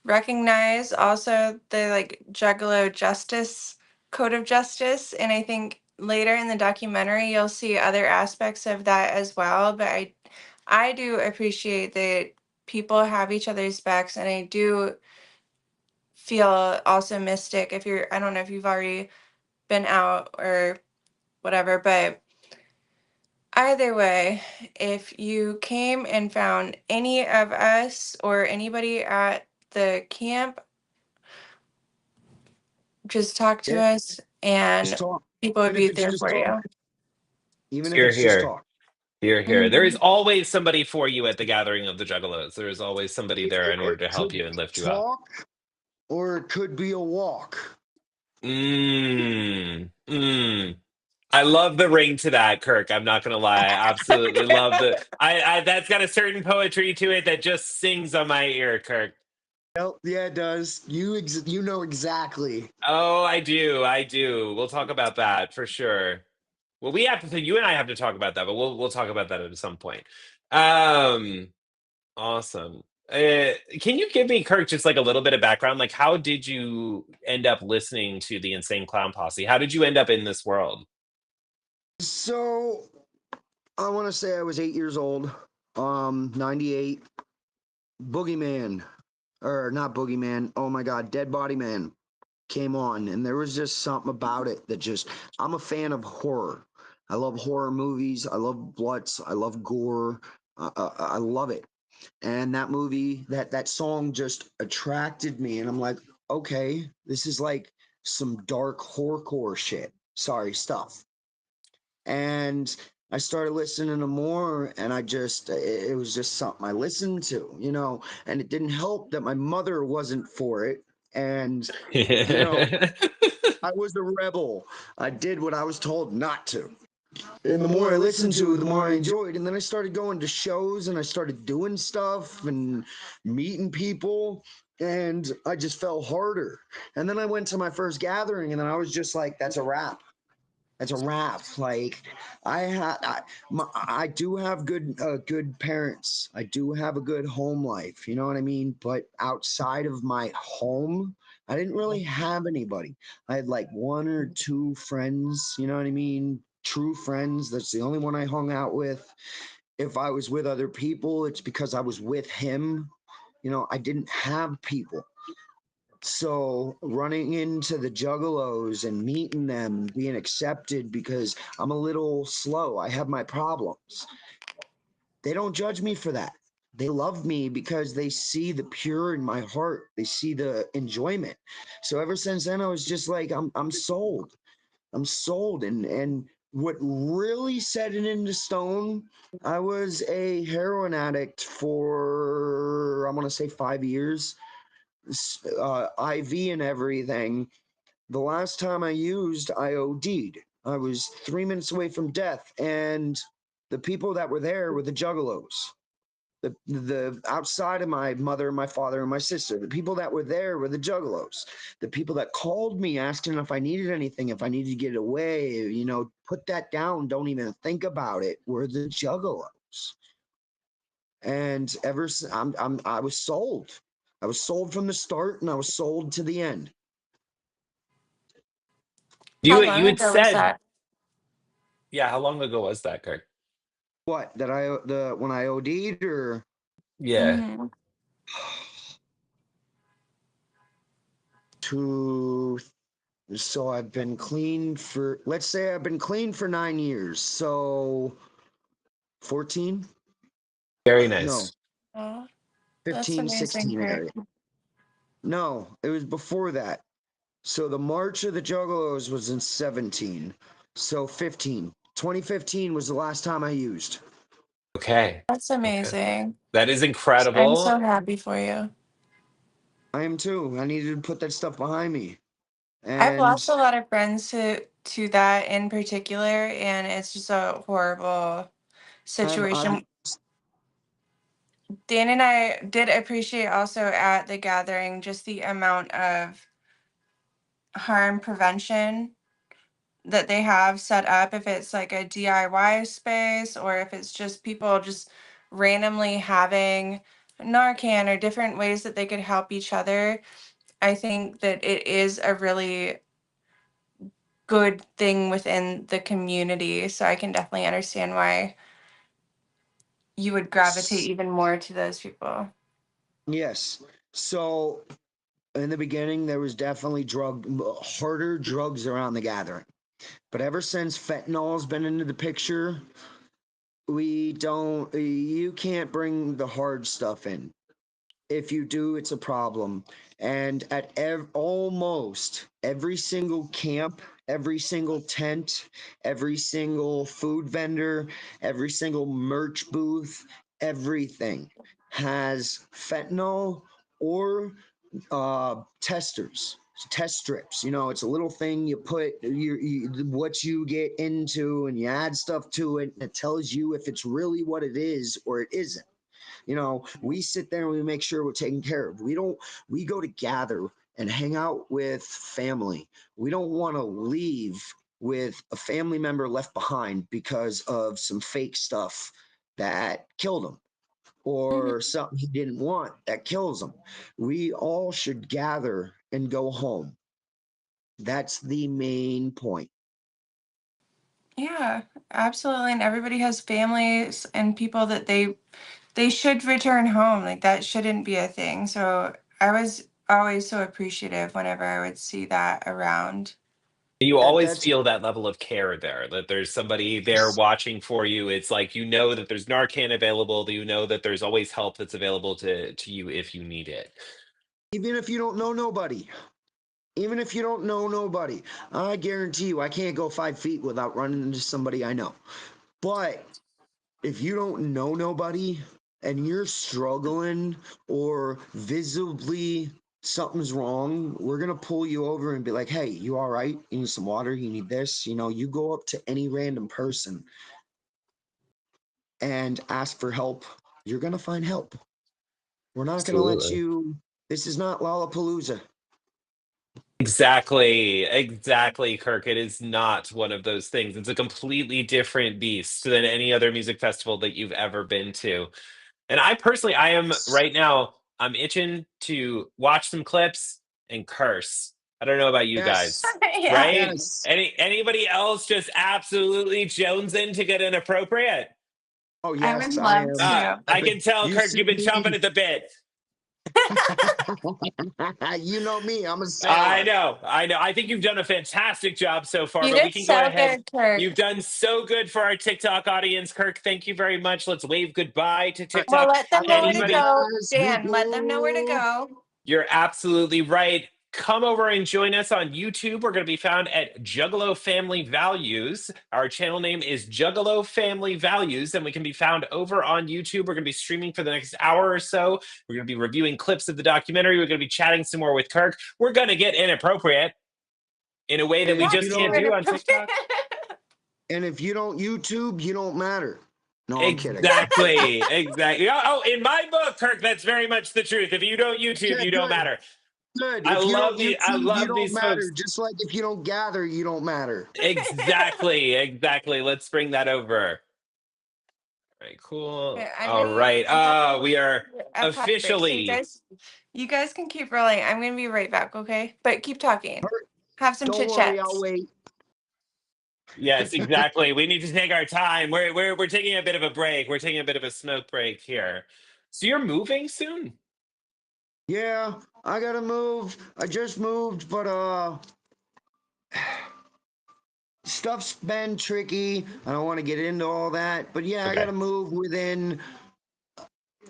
recognize also the like Juggalo justice code of justice, and I think later in the documentary you'll see other aspects of that as well. But I do appreciate that people have each other's backs, and I do feel also Mystic. If you're, I don't know if you've already been out or whatever, but either way, if you came and found any of us or anybody at the camp, just talk to
Yeah,
us
just
and
talk.
people would
Even if
be
it's
there
just
for
talk.
you.
Even if
Here,
it's just
here.
talk.
Here, here. There is
Mhm.
always somebody for you at the gathering of the Juggalos. There is always somebody there in order
It
to help
could
you and
be
lift you up.
talk or it could be a walk.
Mmm. Mmm. I love the ring to that, Kirk. I'm not gonna lie. I absolutely love the I that's got a certain poetry to it that just sings on my ear, Kirk.
Yeah, it does. You know exactly.
Oh, I do. I do. We'll talk about that for sure. Well, we have to. You and I have to talk about that, but we'll talk about that at some point. Um, awesome. Can you give me, Kirk, just like a little bit of background? Like, how did you end up listening to the Insane Clown Posse? How did you end up in this world?
So I want to say I was 8 years old. 98. Boogeyman, or not Boogeyman. Oh my God, Dead Body Man came on, and there was just something about it that just. I'm a fan of horror. I love horror movies. I love bloods. I love gore. I love it. And that movie, that song just attracted me, and I'm like, okay, this is like some dark horrorcore shit. Sorry, stuff. And I started listening to more, and it was just something I listened to, and it didn't help that my mother wasn't for it. And, you know, I was a rebel. I did what I was told not to. And the more I listened to it, the more I enjoyed. And then I started going to shows and I started doing stuff and meeting people. And I just fell harder. And then I went to my first gathering and then I was just like, that's a wrap. That's a wrap. Like I do have good parents. I do have a good home life. You know what I mean? But outside of my home, I didn't really have anybody. I had like one or two friends. You know what I mean? True friends. That's the only one I hung out with. If I was with other people, it's because I was with him. You know, I didn't have people. So running into the Juggalos and meeting them, being accepted because I'm a little slow. I have my problems. They don't judge me for that. They love me because they see the pure in my heart. They see the enjoyment. So ever since then, I was just like, I'm sold. I'm sold. And what really set it into stone, I was a heroin addict for, I'm going to say 5 years, IV and everything. The last time I used, I OD'd. I was 3 minutes away from death, and the people that were there were the Juggalos. The outside of my mother, my father, and my sister, the people that were there were the Juggalos. The people that called me asking if I needed anything, if I needed to get away, you know, put that down, don't even think about it, were the Juggalos. And I was sold. I was sold from the start, and I was sold to the end.
How
You
long
had
ago was
said,
that?
yeah, how long ago was that, Kirk?
What that I the when I OD'd or
Yeah.
Hmm.
two? So I've been clean for, let's say I've been clean for 9 years. So 14?
Very
No,
nice.
Oh, that's
15,
amazing,
16
Kurt.
area. No, it was before that. So the March of the Juggalos was in 17. So 15. 2015 was the last time I used.
Okay.
That's
Okay.
amazing.
That is
I'm so
incredible.
happy for you.
I am too. I needed to put that stuff behind me.
I've
And
lost a lot of friends to that in particular, and it's just a horrible
I've
situation. Dan and I did appreciate also at the gathering just the amount of harm prevention that they have set up, if it's like a DIY space or if it's just people just randomly having Narcan or different ways that they could help each other. I think that it is a really good thing within the community. So I can definitely understand why you would gravitate even more to those people.
yes. So in the beginning, there was definitely harder drugs around the gathering. But ever since fentanyl's been into the picture, you can't bring the hard stuff in. If you do, it's a problem. And at almost every single camp, every single tent, every single food vendor, every single merch booth, everything has fentanyl or test strips. You know, it's a little thing you put what you get into and you add stuff to it, and it tells you if it's really what it is or it isn't. You know, we sit there and we make sure we're taken care of. We go to gather and hang out with family. We don't want to leave with a family member left behind because of some fake stuff that killed him
Mhm.
or something he didn't want that kills him. We all should gather and go home. That's the main point.
Yeah, absolutely. And everybody has families and people that they should return home. Like that shouldn't be a thing. So I was always so appreciative whenever I would see that around.
You always
That's
feel that level of care there, that there's somebody there watching for you. It's like you know that there's Narcan available, that you know that there's always help that's available to you if you need it.
even if you don't know nobody. Even if you don't know nobody, I guarantee you I can't go 5 feet without running into somebody I know. But if you don't know nobody and you're struggling or visibly something's wrong, we're gonna pull you over and be like, hey, you all right? You need some water, you need this, you go up to any random person and ask for help, you're gonna find help. We're not gonna let
Absolutely.
you, this is not Lollapalooza.
Exactly, Kirk. It is not one of those things. It's a completely different beast than any other music festival that you've ever been to. And I personally, I am right now, I'm itching to watch some clips and curse. I don't know about you
Yes,
guys,
Yeah.
right?
yes.
Anybody else just absolutely jonesing to get inappropriate?
Oh
I would
yes, I
love
am.
to.
I can tell,
You
Kirk,
see
you've been chomping
me,
at the bit.
you know me, I'm a
I
sailor.
know, I know. I think you've done a fantastic job so far,
You
but we
did
can go
so
ahead.
good, Kirk.
You've done so good for our TikTok audience, Kirk. Thank you very much. Let's wave goodbye to
Well,
TikTok.
let them know where to
Arriba,
Anybody,
go. Dan, let them know where to
people.
go.
you're absolutely right. Come over and join us on YouTube. We're going to be found at Juggalo Family Values. Our channel name is Juggalo Family Values, and we can be found over on YouTube. We're going to be streaming for the next hour or so. We're going to be reviewing clips of the documentary. We're going to be chatting some more with Kirk. We're going to get inappropriate in a way that
And
we
if
Not
you
just can't
super
don't,
do on
inappropriate.
TikTok.
and if you don't YouTube, you don't matter. No, I'm kidding.
Exactly. Oh, in my book, Kirk, that's very much the truth. If you don't YouTube,
Okay,
you don't
good,
matter.
good. If you don't
I
YouTube, you
love
don't
these
matter.
folks.
Just like if you don't gather, you don't matter.
Exactly. Let's bring that over. All right, cool.
Okay, I'm
All
gonna
right.
I have
We are
a potty break. So
officially,
you guys can keep rolling. I'm gonna be right back, okay? But keep talking. Have some
Don't
chit
worry, I'll
chats.
wait.
yes, exactly. We need to take our time. We're taking a bit of a break. We're taking a bit of a smoke break here. So you're moving soon?
Yeah, I gotta move. I just moved, but stuff's been tricky. I don't want to get into all that, but yeah, I
Okay.
gotta move within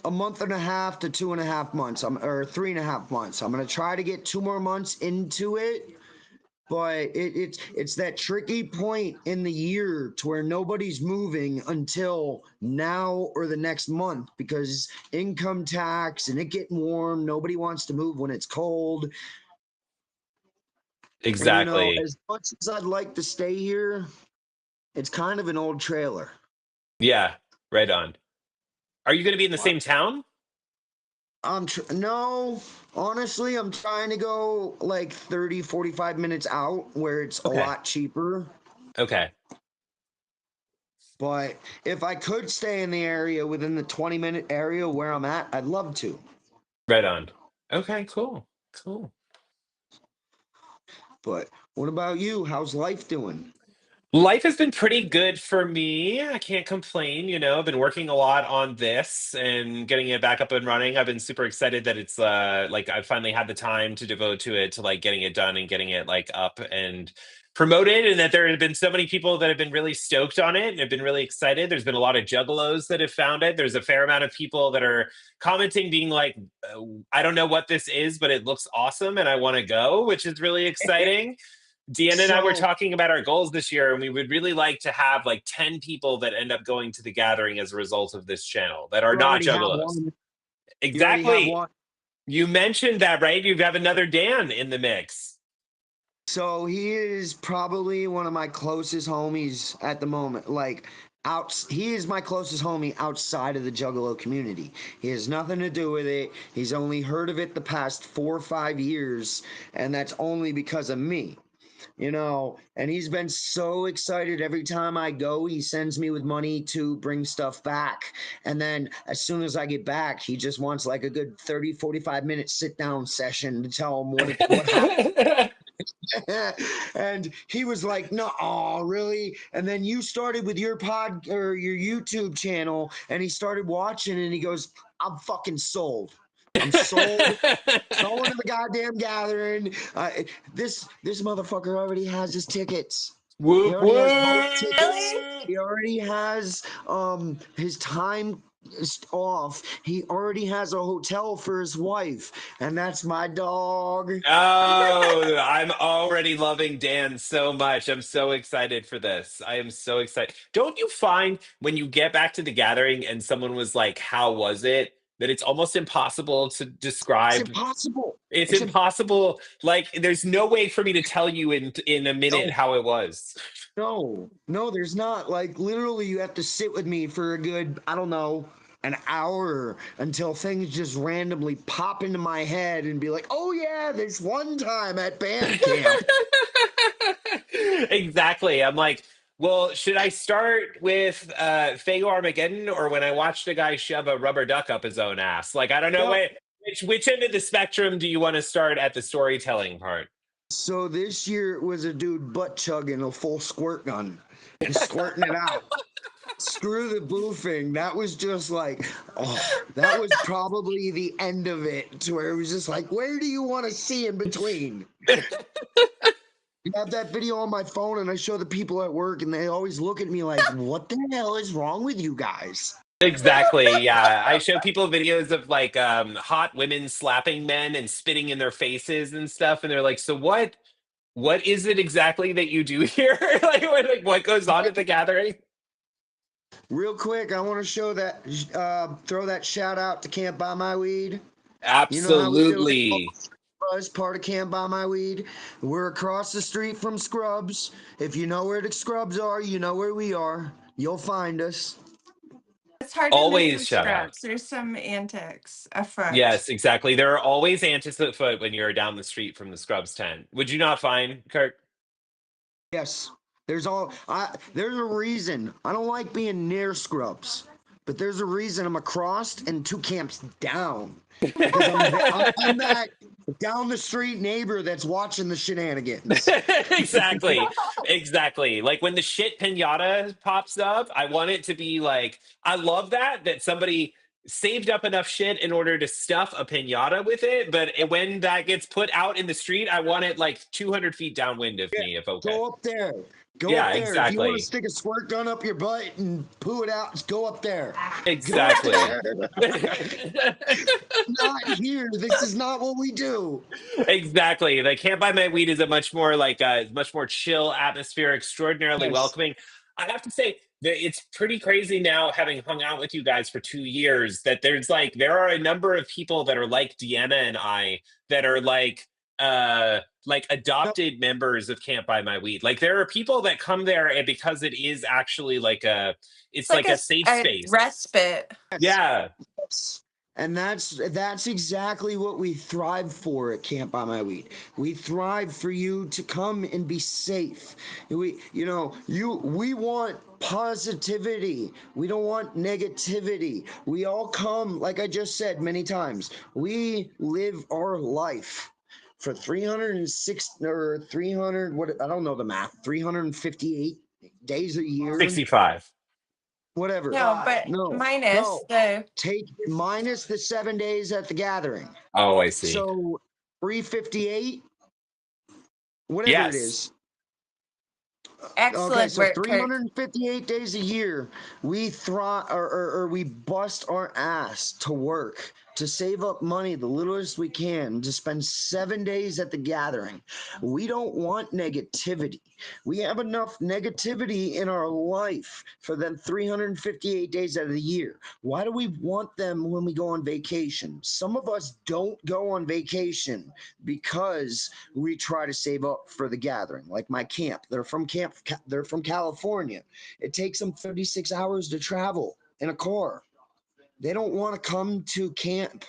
a month and a half to 2.5 months. Or 3.5 months. I'm gonna try to get 2 more months into it, but it's that tricky point in the year to where nobody's moving until now or the next month because income tax and it getting warm. Nobody wants to move when it's cold. And
Exactly.
as much as I'd like to stay here, it's kind of an old trailer.
Yeah, right on. Are you going to be in the
But
same town?
no, honestly, I'm trying to go like 30, 45 minutes out where it's a
Okay.
lot cheaper.
Okay.
But if I could stay in the area within the 20-minute area where I'm at, I'd love to.
Right on. Okay, cool.
But what about you? How's life doing?
Life has been pretty good for me. I can't complain, I've been working a lot on this and getting it back up and running. I've been super excited that it's like I finally had the time to devote to it, to like getting it done and getting it like up and promoted, and that there have been so many people that have been really stoked on it and have been really excited. There's been a lot of juggalos that have found it. There's a fair amount of people that are commenting being like, I don't know what this is, but it looks awesome and I want to go, which is really exciting. Deanna and I were
So,
talking about our goals this year, and we would really like to have like 10 people that end up going to the gathering as a result of this channel that are
you
not
already have
juggalos.
one. You already have
Exactly.
one.
You mentioned that, right? You have another Dan in the mix.
So he is probably one of my closest homies at the moment. Like he is my closest homie outside of the Juggalo community. He has nothing to do with it. He's only heard of it the past 4 or 5 years, and that's only because of me. And he's been so excited every time I go. He sends me with money to bring stuff back. And then as soon as I get back, he just wants like a good 30, 45 minute sit down session to tell him what happened. And he was like, no, oh, really? And then you started with your pod or your YouTube channel, and he started watching, and he goes, I'm fucking sold. I'm sold. Going to the goddamn gathering. This motherfucker already has his tickets. He
Whoop
already has both tickets.
Really?
whoop.
He already has his time off. He already has a hotel for his wife, and that's my dog.
Oh, I'm already loving Dan so much. I'm so excited for this. I am so excited. Don't you find when you get back to the gathering and someone was like, how was it? that it's almost impossible to
It's
describe.
impossible.
It's
It's
impossible. Like, there's no way for me to tell you in a minute
no,
how it was.
no, there's not. Like literally, you have to sit with me for a good, I don't know, an hour until things just randomly pop into my head and be like, oh yeah, this one time at band camp.
Exactly. I'm like, well, should I start with Fago Armageddon or when I watched a guy shove a rubber duck up his own ass? Like, I don't know.
Yep.
Wait, which end of the spectrum do you want to start at the storytelling part?
So this year it was a dude butt chugging a full squirt gun and squirting it out. Screw the boofing. That was just like, oh, that was probably the end of it, to where it was just like, where do you want to see in between? I have that video on my phone and I show the people at work and they always look at me like, what the hell is wrong with you guys?
Exactly. Yeah. I show people videos of like hot women slapping men and spitting in their faces and stuff. And they're like, so what is it exactly that you do here? Like what goes on at the gathering?
Real quick, I want to show that, throw that shout out to Can't Buy My Weed. You know how we do it?
Absolutely.
As part of Can't Buy My Weed. We're across the street from Scrubs. If you know where the Scrubs are, you know where we are. You'll find us.
It's hard to miss the
Always shout out.
scrubs. There's some antics afoot.
Yes, exactly. There are always antics afoot when you're down the street from the Scrubs tent. Would you not find, Kirk?
Yes. There's a reason. I don't like being near Scrubs, but there's a reason I'm across and 2 camps down. Because I'm that down the street neighbor that's watching the shenanigans.
Exactly. Like when the shit pinata pops up, I want it to be like, I love that somebody saved up enough shit in order to stuff a pinata with it. But when that gets put out in the street, I want it like 200 feet downwind of me, if okay.
Go up there. Go
Yeah,
up there. If you want
exactly.
to stick a squirt gun up your butt and poo it out, just go up there.
Exactly.
Not here. This is not what we do.
Exactly. Like Can't Buy My Weed is a much more much more chill atmosphere, extraordinarily
Yes.
welcoming. I have to say that it's pretty crazy now, having hung out with you guys for 2 years, that there are a number of people that are like Deanna and I that are like adopted members of Can't Buy My Weed. Like there are people that come there and because it is actually it's like a safe space.
Respite.
Yeah.
And that's exactly what we thrive for at Can't Buy My Weed. We thrive for you to come and be safe. We want positivity. We don't want negativity. We all come, like I just said many times, we live our life for 306 or 300, what, I don't know the math, 358 days a year.
65.
Whatever.
No, but minus the
Take minus the 7 days at the gathering.
Oh, I see.
So 358, whatever it is.
excellent
Okay, so
work, Kirk.
358 days a year, we thrive or we bust our ass to work to save up money the littlest we can to spend 7 days at the gathering. We don't want negativity. We have enough negativity in our life for them 358 days out of the year. Why do we want them when we go on vacation? Some of us don't go on vacation because we try to save up for the gathering. Like my camp, they're from California. It takes them 36 hours to travel in a car. They don't want to come to camp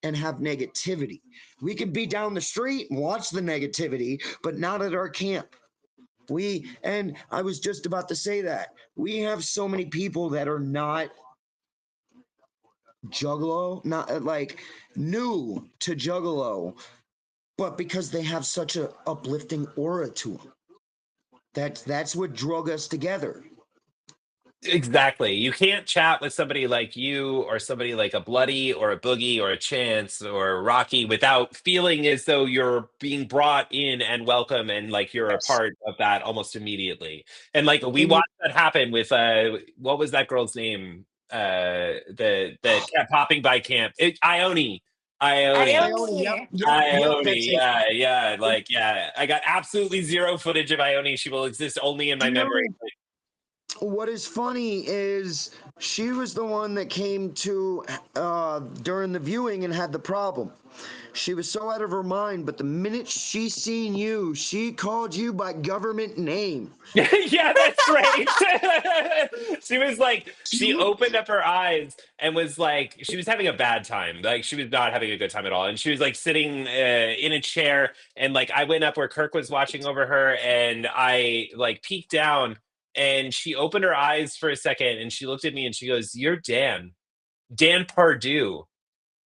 and have negativity. We could be down the street and watch the negativity, but not at our camp. And I was just about to say that. We have so many people that are not Juggalo, not like new to Juggalo, but because they have such a uplifting aura to them. That's what drug us together.
Exactly. You can't chat with somebody like you or somebody like a Bloody or a Boogie or a Chance or a Rocky without feeling as though you're being brought in and welcome and like you're a part of that almost immediately. And like we watched that happen with what was that girl's name? That kept popping by camp. Ione.
Ione.
Yeah. Like, yeah. I got absolutely zero footage of Ione. She will exist only in my memory.
what is funny is she was the one that came to during the viewing and had the problem. She was so out of her mind, but the minute she seen you, she called you by government name.
Yeah, that's right. She was like, she
She,
opened up her eyes and was like, she was having a bad time. Like, she was not having a good time at all. And she was like sitting in a chair. And like, I went up where Kirk was watching over her and I like peeked down and she opened her eyes for a second and she looked at me and she goes, "You're Dan Pardue.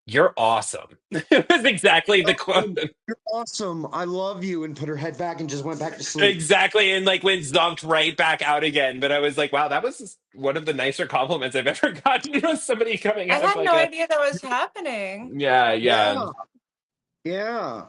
You're awesome." It was exactly the quote.
you're awesome. I love you, and put her head back and just went back to sleep.
Exactly, and like went zonked right back out again. But I was like, wow, that was one of the nicer compliments I've ever gotten from somebody coming
I
out of
had
like
no
a
idea that was happening.
yeah, yeah.
Yeah. Yeah,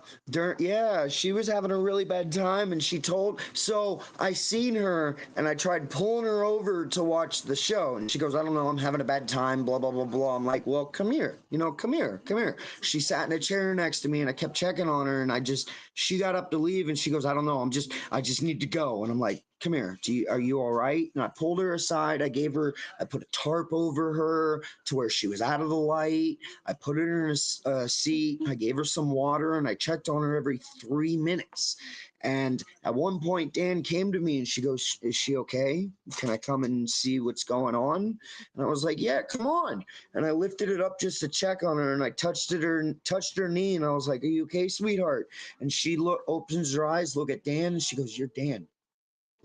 yeah, she was having a really bad time, and she told. So I seen her, and I tried pulling her over to watch the show, and she goes, "I don't know, I'm having a bad time." Blah blah blah blah. I'm like, "Well, come here, come here, come here." She sat in a chair next to me, and I kept checking on her, and she got up to leave, and she goes, "I don't know, I just need to go." And I'm like, "Come here, are you all right?" And I pulled her aside. I put a tarp over her to where she was out of the light. I put her in a seat. I gave her some water, and I checked on her every 3 minutes. And at one point, Dan came to me and she goes, "Is she okay? Can I come and see what's going on?" And I was like, "Yeah, come on." And I lifted it up just to check on her, and I touched her knee, and I was like, "Are you okay, sweetheart?" And she opens her eyes, look at Dan, and she goes, "You're Dan.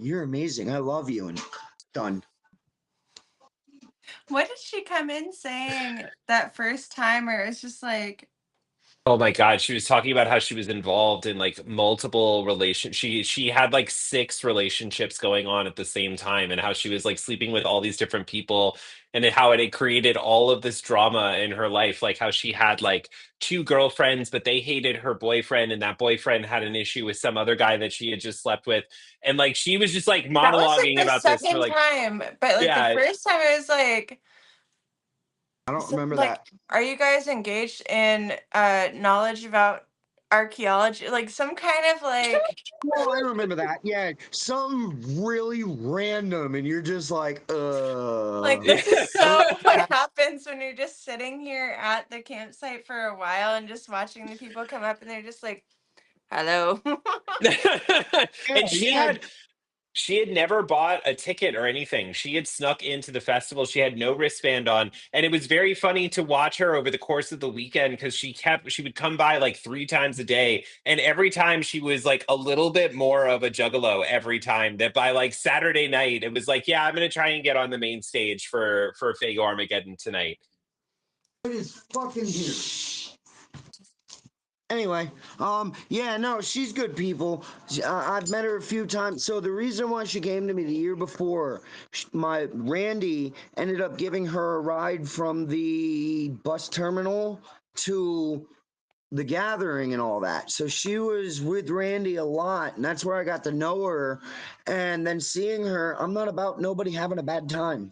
You're amazing. I love you." And done.
What did she come in saying that first time? Or it's just like,
Oh my God, she was talking about how she was involved in like multiple she had like six relationships going on at the same time and how she was like sleeping with all these different people and how it had created all of this drama in her life, like how she had like two girlfriends but they hated her boyfriend and that boyfriend had an issue with some other guy that she had just slept with and like she was just like
that was like
monologuing
the
about this for
second
like
time. But like the
yeah.
first time, it was like,
I don't
so,
remember
like,
that.
are you guys engaged in knowledge about archaeology? Like some kind of like,
Oh, I remember that. Yeah, something really random, and you're just like,
like
Yeah.
this is so what happens when you're just sitting here at the campsite for a while and just watching the people come up and they're just like, hello.
yeah,
And
yeah.
she had never bought a ticket or anything. She had snuck into the festival. She had no wristband on. And it was very funny to watch her over the course of the weekend because she would come by like three times a day. And every time she was like a little bit more of a juggalo every time that by like Saturday night, it was like, yeah, I'm going to try and get on the main stage for Fago Armageddon tonight.
It is fucking here. Anyway, yeah, no, she's good people. I've met her a few times. So the reason why she came to me the year before, my Randy ended up giving her a ride from the bus terminal to the gathering and all that. So she was with Randy a lot, and that's where I got to know her. And then seeing her, I'm not about nobody having a bad time.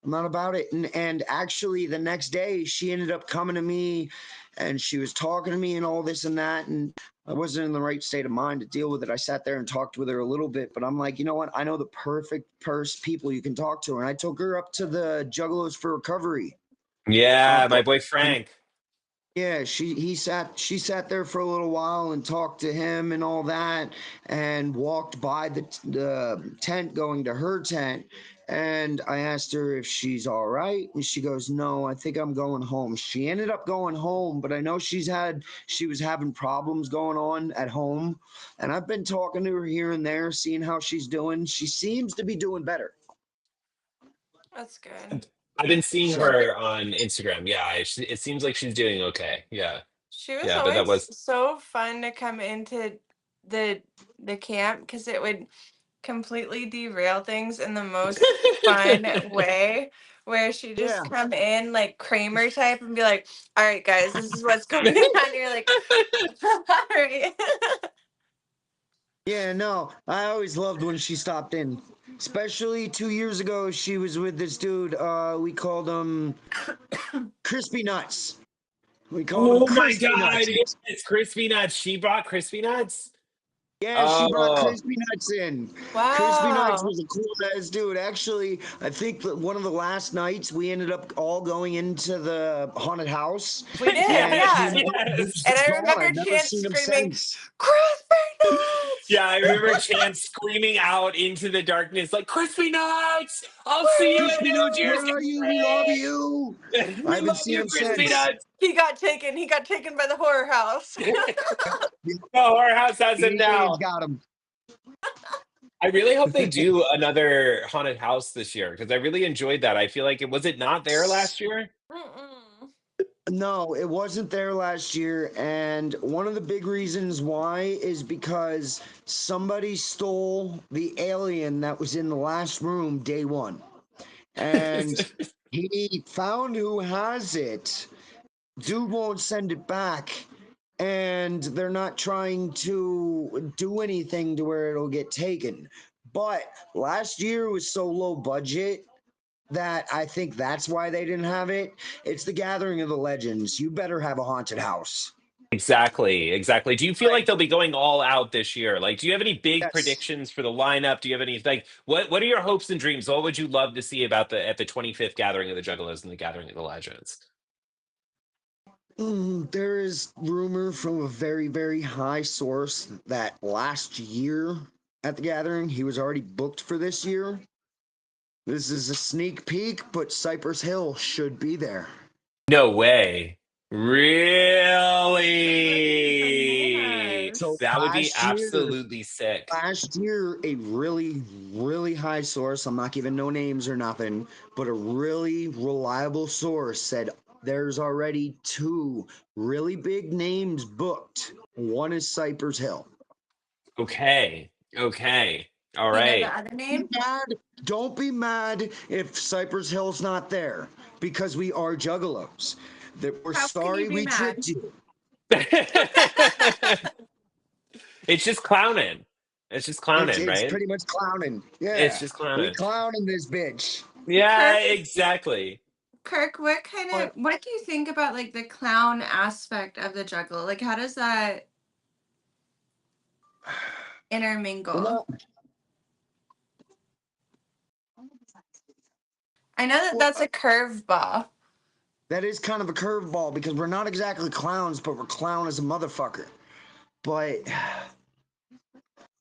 I'm not about it. And actually, the next day, she ended up coming to me and she was talking to me and all this and that. And I wasn't in the right state of mind to deal with it. I sat there and talked with her a little bit, but I'm like, you know what? I know the perfect people you can talk to. And I took her up to the Juggalos for Recovery
Yeah,
up.
my boy Frank.
Yeah, she sat there for a little while and talked to him and all that, and walked by the tent going to her tent. And I asked her if she's all right, and she goes, "No, I think I'm going home." She ended up going home, but I know she was having problems going on at home, and I've been talking to her here and there, seeing how she's doing. She seems to be doing better.
That's good.
I've been seeing
So
her on Instagram. Yeah, it seems like she's doing okay. Yeah.
She was
Yeah, but that
always
was
so fun to come into the the camp because it would completely derail things in the most fun way, where she just
yeah.
come in like Kramer type and be like, all right guys, this is what's going on. And you're like, all right.
Yeah, no, I always loved when she stopped in. Especially 2 years ago, she was with this dude. We called him Crispy Nuts. We called him
oh my
Crispy
God,
Nuts.
yes, crispy nuts. She brought crispy nuts.
Yeah, she brought
Oh,
Crispy Nuts in. Crispy Nuts
Wow.
was a cool ass dude. Actually, I think that one of the last nights we ended up all going into the haunted house,
We did,
and
yes,
he
yeah.
yes.
was
And
just
I
gone.
remember
I've never
Chance
seen him
screaming,
since.
Crispy Nuts!
Yeah, I remember Chance screaming out into the darkness like, "Crispy Nuts! I'll see you at
Crispy
New
Nuts,
Year's
where are you? We love you.
Eve!
I
We
haven't
love
seen
you,
him
Crispy
since.
Nuts!"
He got taken. He got taken by the horror house.
Oh, our house has him
The aliens
now.
got him.
I really hope they do another haunted house this year because I really enjoyed that. I feel like it was it not there last year?
Mm-mm.
No, it wasn't there last year, and one of the big reasons why is because somebody stole the alien that was in the last room day one. And he found who has it. Dude won't send it back, and they're not trying to do anything to where it'll get taken. But last year was so low budget that I think that's why they didn't have it. It's the gathering of the legends. You better have a haunted house.
Exactly, exactly. Do you feel
Right.
like they'll be going all out this year? Like, do you have any big
Yes.
predictions for the lineup? Do you have any like what are your hopes and dreams? What would you love to see about the at the 25th gathering of the Juggalos and the gathering of the Legends?
There is rumor from a very, very high source that last year at the gathering, he was already booked for this year. This is a sneak peek, but Cypress Hill should be there.
No way.
Yes.
Really?
So
That would be absolutely sick.
last year, a really, really high source, I'm not giving no names or nothing, but a really reliable source said there's already two really big names booked. One is Cypress Hill.
Okay. Okay. All
You know the
right.
other
Be
name?
mad. Don't be mad if Cypress Hill's not there because we are juggalos. That we're
How can you
sorry
be
we
mad?
tricked you.
It's just clowning. It's just clowning,
It's
right?
pretty much clowning.
It's
Yeah.
just
We
clowning.
clowning this bitch.
Yeah,
Kirk,
exactly.
Kirk,
But
what do you think about like the clown aspect of the juggle? Like how does that intermingle?
well,
I know that that's a curveball.
that is kind of a curveball because we're not exactly clowns, but we're clown as a motherfucker. But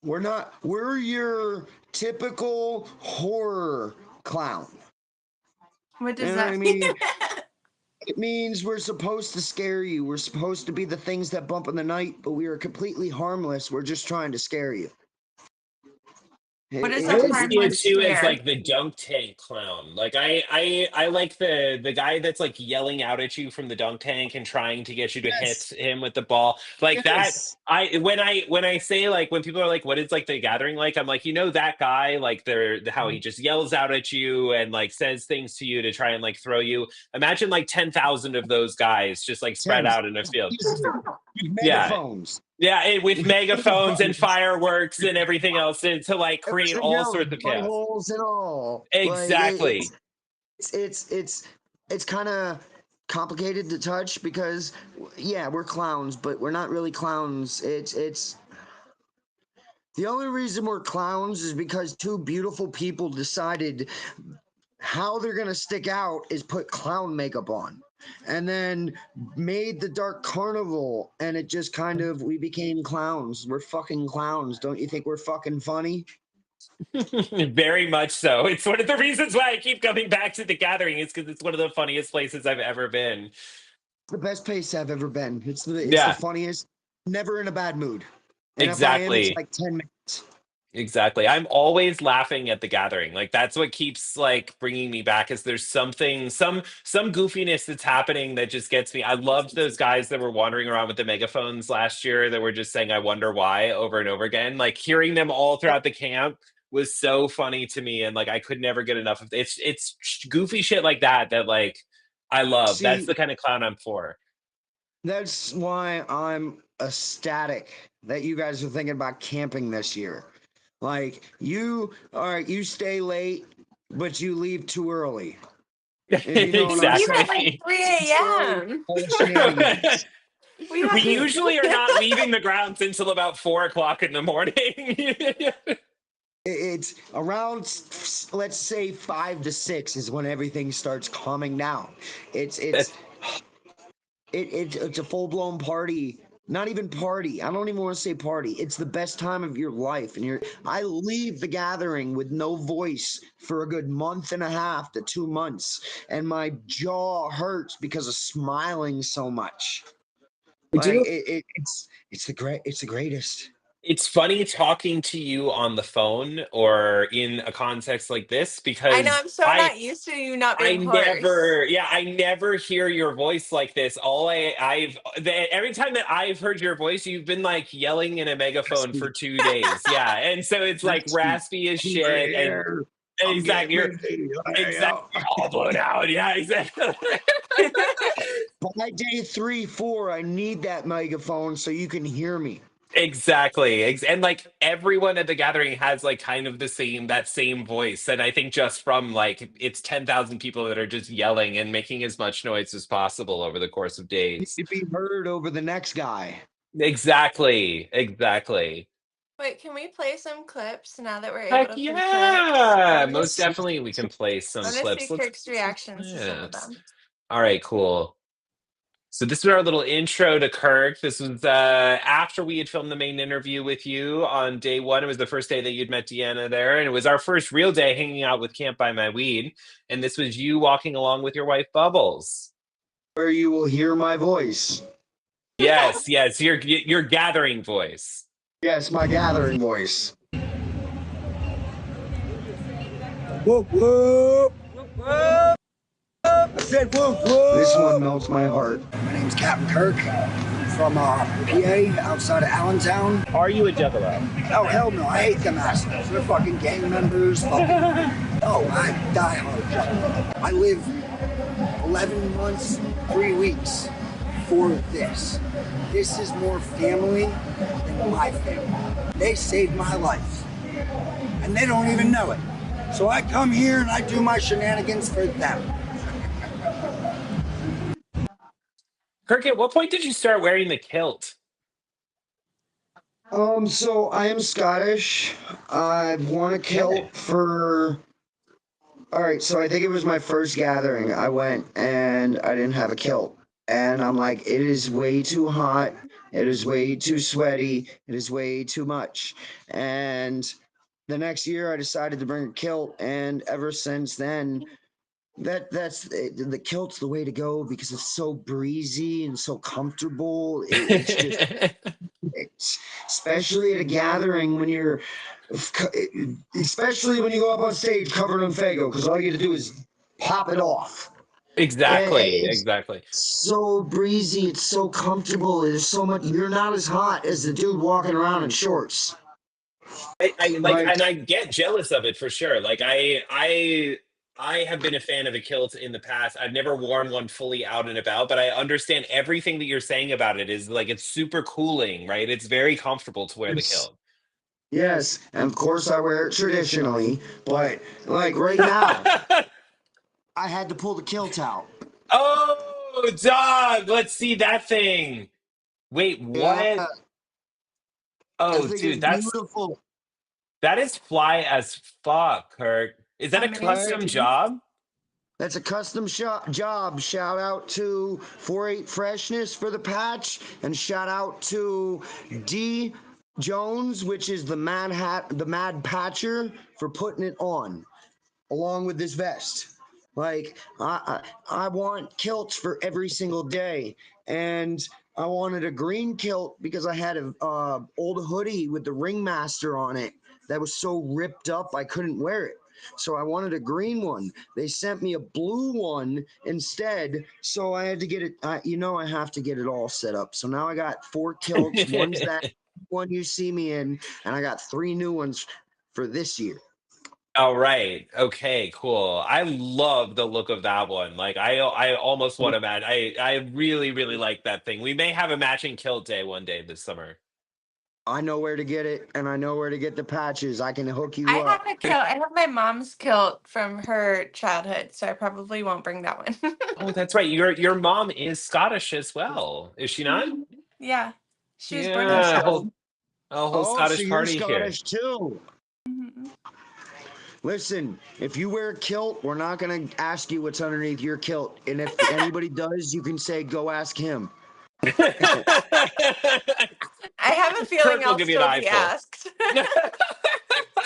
we're not, we're your typical horror clown.
What
You
does
know what I
that mean?
mean? It means we're supposed to scare you. We're supposed to be the things that bump in the night, but we are completely harmless. We're just trying to scare you.
What is
I
a
would
It
see it
harmless
too as
scare?
like the dunk tank clown. Like I like the guy that's like yelling out at you from the dunk tank and trying to get you to hit
yes,
him with the ball. Like that
yes,
I say like when people are like what is like the gathering like I'm like you know that guy like how he just yells out at you and like says things to you to try and like throw you. Imagine like 10,000 of those guys just like spread
tens
out in a field.
easily with
Yeah.
megaphones.
Yeah, with
With
megaphones and
megaphones.
fireworks and everything else to like create
Everything
all
else,
sorts of chaos.
buttholes and all. Like
Exactly.
it's kind of complicated to touch because yeah, we're clowns, but we're not really clowns. It's the only reason we're clowns is because two beautiful people decided how they're gonna stick out is put clown makeup on. And then made the dark carnival, and it just kind of we became clowns. We're fucking clowns. Don't you think we're fucking funny?
Very much so. It's one of the reasons why I keep coming back to the gathering is because it's one of the funniest places I've ever been.
The best place I've ever been. It's the
Yeah,
funniest. Never in a bad mood. And if I am, it's
exactly.
like 10 minutes.
Exactly. I'm always laughing at the gathering. Like that's what keeps like bringing me back is there's something some goofiness that's happening that just gets me. I loved those guys that were wandering around with the megaphones last year that were just saying I wonder why over and over again. Like hearing them all throughout the camp was so funny to me and like I could never get enough of it's goofy shit like that that like I love. That's
See,
the kind of clown I'm for.
that's why I'm ecstatic that you guys are thinking about camping this year. Like you, all right, you stay late, but you leave too early. If you know
We
what I'm
leave
saying.
at like
Exactly.
3
Too early,
a.m.
all the shenanigans.
We have
We
this.
usually are not leaving the grounds until about 4 o'clock in the morning.
It's around, let's say 5 to 6 is when everything starts calming down. It's it's a full blown party. Not even party. I don't even want to say party. It's the best time of your life, and I leave the gathering with no voice for a good month and a half to 2 months, and my jaw hurts because of smiling so much.
I
Like
do.
it's the greatest.
It's funny talking to you on the phone or in a context like this
I know
because
I'm so not used to you not
I
being hoarse.
never, yeah, I never hear your voice like this. Every time that I've heard your voice, you've been like yelling in a megaphone for 2 days. Yeah. And so it's like raspy as
Hungry
shit. And
here. I'm
exactly,
getting
you're
busy.
exactly all blown out. Yeah, exactly.
By day 3, 4, I need that megaphone so you can hear me.
Exactly. And like everyone at the gathering has like kind of that same voice. And I think just from like it's 10,000 people that are just yelling and making as much noise as possible over the course of days.
To be heard over the next guy.
Exactly. Exactly.
Wait, can we play some clips now that we're able
Heck
to play clips?
yeah. Most definitely we can play
I
some
want to see
clips. Let's
Kirk's
play some
reactions to some of
clips.
them.
All right, cool. So this is our little intro to Kirk. This was after we had filmed the main interview with you on day one. It was the first day that you'd met Deanna there, and it was our first real day hanging out with Can't Buy My Weed. And this was you walking along with your wife Bubbles.
Where you will hear my voice.
Yes, yes, your gathering voice.
Yes, my gathering voice.
Whoop, whoop. I said whoop, whoop.
This one melts my heart.
My name's Captain Kirk from PA outside of Allentown.
Are you a Juggalo?
Oh, hell no. I hate them assholes. They're fucking gang members. Oh, I die hard Juggalo. I live 11 months, 3 weeks for this. This is more family than my family. They saved my life. And they don't even know it. So I come here and I do my shenanigans for them.
Kirk, at what point did you start wearing the kilt?
So I am Scottish. I've worn a kilt for. All right, so I think it was my first gathering. I went and I didn't have a kilt. And I'm like, it is way too hot. It is way too sweaty. It is way too much. And the next year I decided to bring a kilt. And ever since then, that's the kilt's the way to go because it's so breezy and so comfortable. It's just especially at a gathering when you're especially when you go up on stage covered in Fago because all you have to do is pop it off.
Exactly,
It's
exactly.
so breezy, it's so comfortable, there's so much, you're not as hot as the dude walking around in shorts.
I like,
Like,
and I get jealous of it for sure. Like I have been a fan of a kilt in the past. I've never worn one fully out and about, but I understand everything that you're saying about it is like it's super cooling, right? It's very comfortable to wear the kilt.
yes, and of course I wear it traditionally, but like right now, I had to pull the kilt out.
Oh, dog, let's see that thing. Wait,
Yeah,
what?
I
Oh,
think it's
dude,
beautiful.
that is fly as fuck, Kirk. Is that a custom
Amazing.
job?
That's a custom job. Shout out to 48 Freshness for the patch, and shout out to D Jones, which is the Mad Patcher, for putting it on, along with this vest. Like I want kilts for every single day, and I wanted a green kilt because I had a old hoodie with the ringmaster on it that was so ripped up I couldn't wear it. So I wanted a green one. They sent me a blue one instead, so I had to get it. I have to get it all set up. So now I got 4 kilts. One's that one you see me in, and I got 3 new ones for this year.
All right. Okay, cool. I love the look of that one. Like I almost want to match. I really, really like that thing. We may have a matching kilt day one day this summer.
I know where to get it, and I know where to get the patches. I can hook you
I have
up.
a kilt. I have my mom's kilt from her childhood, so I probably won't bring that one.
Oh, that's right. Your mom is Scottish as well, is she not?
Yeah. She was born in
Yeah,
Scotland.
a whole
Oh, so
Scottish
you're
party here.
Scottish too.
Mhm.
Listen, if you wear a kilt, we're not going to ask you what's underneath your kilt. And if anybody does, you can say, go ask him.
I have a feeling
Kirk will
I'll
give you an
still be
eyeful.
asked.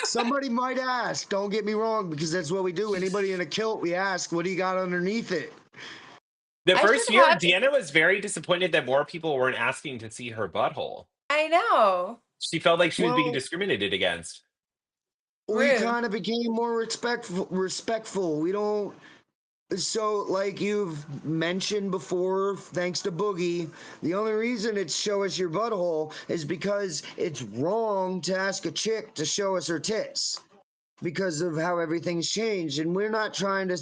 Somebody might ask. Don't get me wrong, because that's what we do. Anybody in a kilt, we ask, what do you got underneath it?
The
I should
first year,
have.
Deanna was very disappointed that more people weren't asking to see her butthole.
I know.
She felt like she was being
Well,
discriminated against.
we
Rude.
kind of became more respectful. We don't. So, like you've mentioned before, thanks to Boogie, the only reason it's show us your butthole is because it's wrong to ask a chick to show us her tits because of how everything's changed. And we're not trying to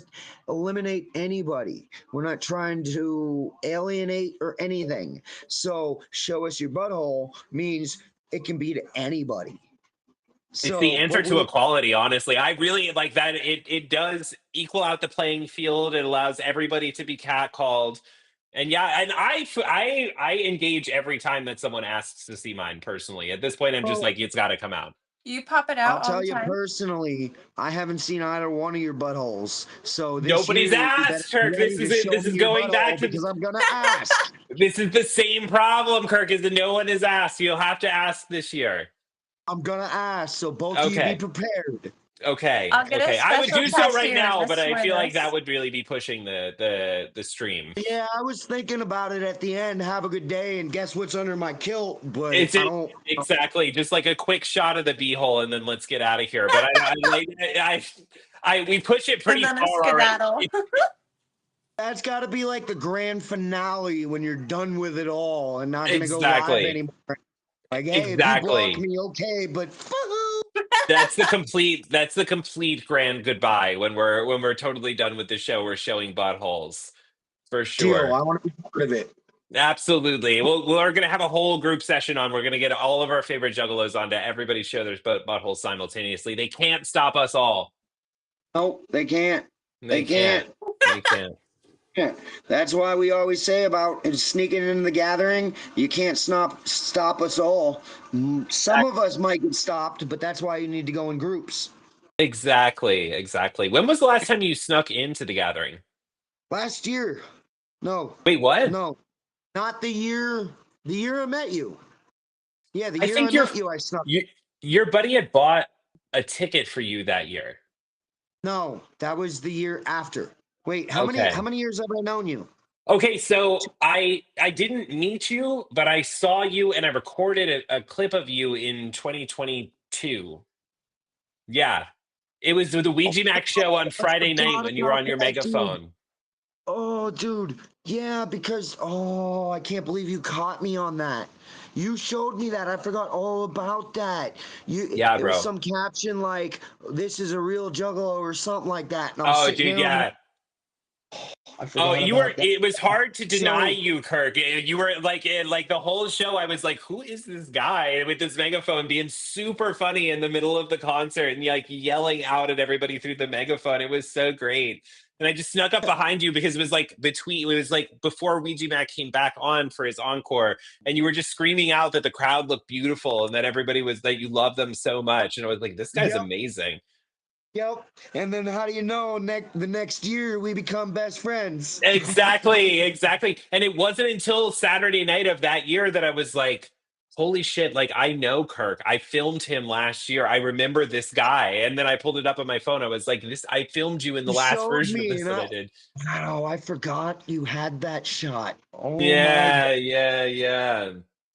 eliminate anybody, we're not trying to alienate or anything. So, show us your butthole means it can be to anybody.
It's the
So,
answer
what
to
we
equality, honestly. I really like that. It does equal out the playing field. It allows everybody to be catcalled. And yeah, and I engage every time that someone asks to see mine personally. At this point, I'm just
well,
like, it's got to come out.
You pop it
I'll
out all
tell
the
you
time.
personally, I haven't seen either one of your buttholes. So this
Nobody's
year, you better
asked,
be
Kirk. This
ready to
is it.
show
This
me
is
your
going back
butthole
to
because I'm gonna ask.
this is the same problem, Kirk, is that no one has asked. You'll have to ask this year.
I'm gonna ask. So both of you be
Okay.
prepared.
Okay.
I'll get a
Okay. I would
special
do so right
cashier
now,
to
but I
swear
feel like that
this.
would really be pushing the stream.
Yeah, I was thinking about it at the end. Have a good day, and guess what's under my kilt? But
It's
I
it,
don't.
exactly just like a quick shot of the beehole, and then let's get out of here. But we push it
And
pretty
then a
far already.
skedaddle.
That's got to be like the grand finale when you're done with it all and not gonna go live
Exactly.
anymore. Like, hey, if you block
Exactly.
me, okay, but
That's the complete grand goodbye when we're totally done with the show. We're showing buttholes for
deal.
sure.
I want to be part of it.
Absolutely. We're going to have a whole group session on. We're going to get all of our favorite juggalos on to everybody show their buttholes simultaneously. They can't stop us all.
No, they can't.
They can't. They can't.
Yeah, that's why we always say about sneaking in the gathering. You can't stop us all. Some of us might get stopped, but that's why you need to go in groups.
Exactly. Exactly. When was the last time you snuck into the gathering?
Last year, no,
Wait, what?
no, not the year. The year I met you. Yeah, the
I
year I
think
met you, I snuck.
your buddy had bought a ticket for you that year.
No, that was the year after. Wait,
Okay.
how many years have I known you?
Okay, so I didn't meet you, but I saw you and I recorded a clip of you in 2022. Yeah. It was the Ouija Max show on
I
Friday night
forgot
when you were
about
on your
that, dude.
megaphone.
Oh, dude. Yeah, because I can't believe you caught me on that. You showed me that. I forgot all about that.
Yeah,
It was
bro.
some caption like "This is a real Juggalo" or something like that. And I'm
Oh,
sitting
dude,
there. I'm like,
yeah.
I
Oh,
forgot about that.
it was hard to deny
So
you, Kirk. You were like the whole show, I was like, who is this guy with this megaphone being super funny in the middle of the concert and like yelling out at everybody through the megaphone? It was so great. And I just snuck up behind you because it was like before Ouija Mac came back on for his encore, and you were just screaming out that the crowd looked beautiful and that everybody was that you love them so much. And I was like, this guy's
yep,
amazing.
yep. And then how do you know? The next year we become best friends.
Exactly, exactly. And it wasn't until Saturday night of that year that I was like, holy shit, like I know Kirk. I filmed him last year. I remember this guy. And then I pulled it up on my phone. I was like, this I filmed you in the
You
last
showed
version of
me,
this
and
that I did.
wow, I forgot you had that shot. Oh my God.
Yeah, yeah, yeah.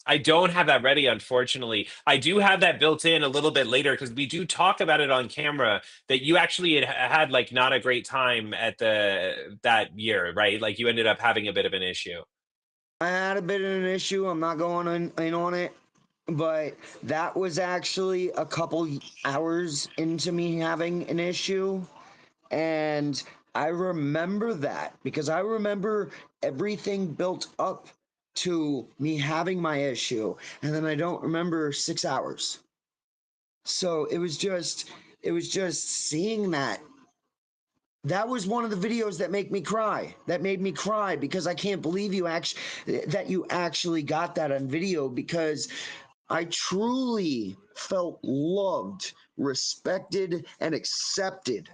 I don't have that ready, unfortunately. I do have that built in a little bit later because we do talk about it on camera that you actually had like not a great time at that year, right? Like you ended up having a bit of an issue.
I had a bit of an issue. I'm not going in on it, but that was actually a couple hours into me having an issue. And I remember that because I remember everything built up to me having my issue. And then I don't remember 6 hours. So it was just seeing That was one of the videos that make me cry. That made me cry because I can't believe you actually got that on video, because I truly felt loved, respected, and accepted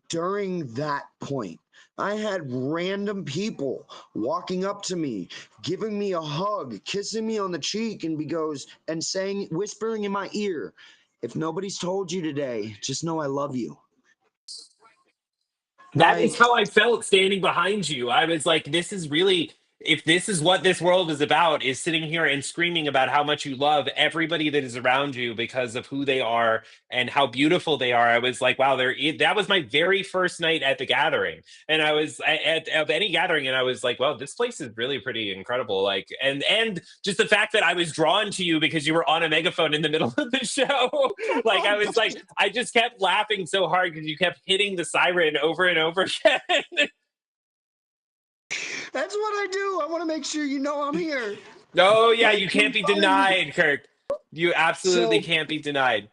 during that point. I had random people walking up to me, giving me a hug, kissing me on the cheek, and saying, whispering in my ear, "If nobody's told you today, just know I love you."
That is
Like,
how I felt standing behind you. I was like, this is really, if this is what this world is about, is sitting here and screaming about how much you love everybody that is around you because of who they are and how beautiful they are. I was like, wow, that was my very first night at the gathering. And I was at any gathering, and I was like, well, this place is really pretty incredible. Like, and just the fact that I was drawn to you because you were on a megaphone in the middle of the show. Like, I was like, I just kept laughing so hard because you kept hitting the siren over and over again.
that's what I do. I want to make sure you know I'm here.
Oh yeah,
Like,
you
come
can't be
find me.
denied, Kirk. You absolutely
So,
can't be denied.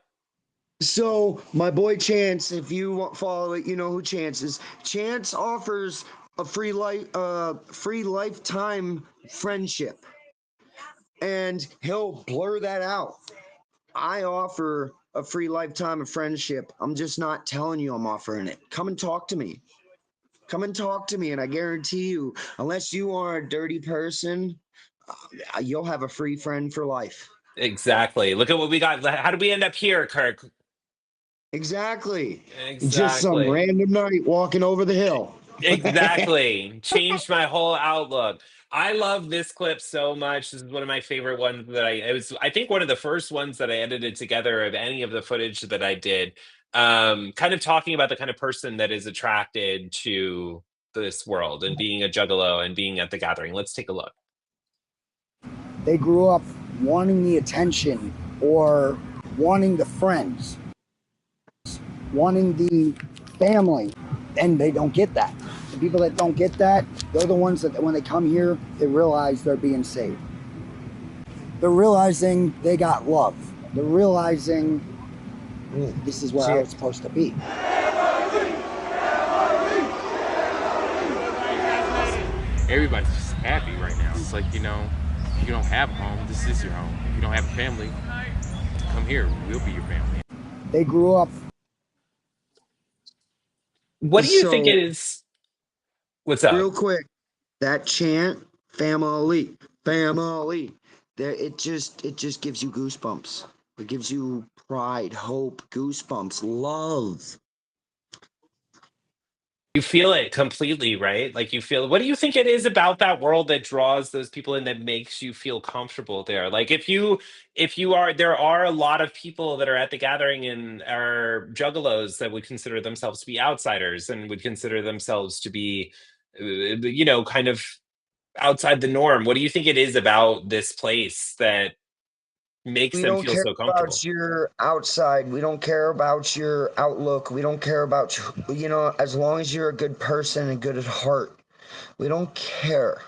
so my boy Chance, if you follow it, you know who Chance is. Chance offers a free lifetime friendship, and he'll blur that out. I offer a free lifetime of friendship. I'm just not telling you I'm offering it. Come and talk to me. Come and talk to me, and I guarantee you, unless you are a dirty person, you'll have a free friend for life.
Exactly. Look at what we got. How did we end up here, Kirk?
Exactly. Just some
Exactly.
random night walking over the hill.
Exactly. Changed my whole outlook. I love this clip so much. This is one of my favorite ones that it was, I think, one of the first ones that I edited together of any of the footage that I did. Kind of talking about the kind of person that is attracted to this world and being a juggalo and being at the gathering. Let's take a look.
They grew up wanting the attention or wanting the friends, wanting the family, and they don't get that. The people that don't get that, they're the ones that when they come here, they realize they're being saved. They're realizing they got love. They're realizing this is where I was supposed to be.
Everybody's just happy right now. It's like, if you don't have a home, this is your home. If you don't have a family, come here. We'll be your family.
They grew up.
What do you think
So,
it is? What's up?
real quick, that chant, family, family, there it just gives you goosebumps. It gives you pride, hope, goosebumps, love.
You feel it completely, right? Like you feel, what do you think it is about that world that draws those people in, that makes you feel comfortable there? Like if you are, there are a lot of people that are at the gathering and are juggalos that would consider themselves to be outsiders and would consider themselves to be, kind of outside the norm. What do you think it is about this place that makes
We
them
don't
feel
care
so comfortable?
about your outside. We don't care about your outlook. We don't care about, as long as you're a good person and good at heart. We don't care.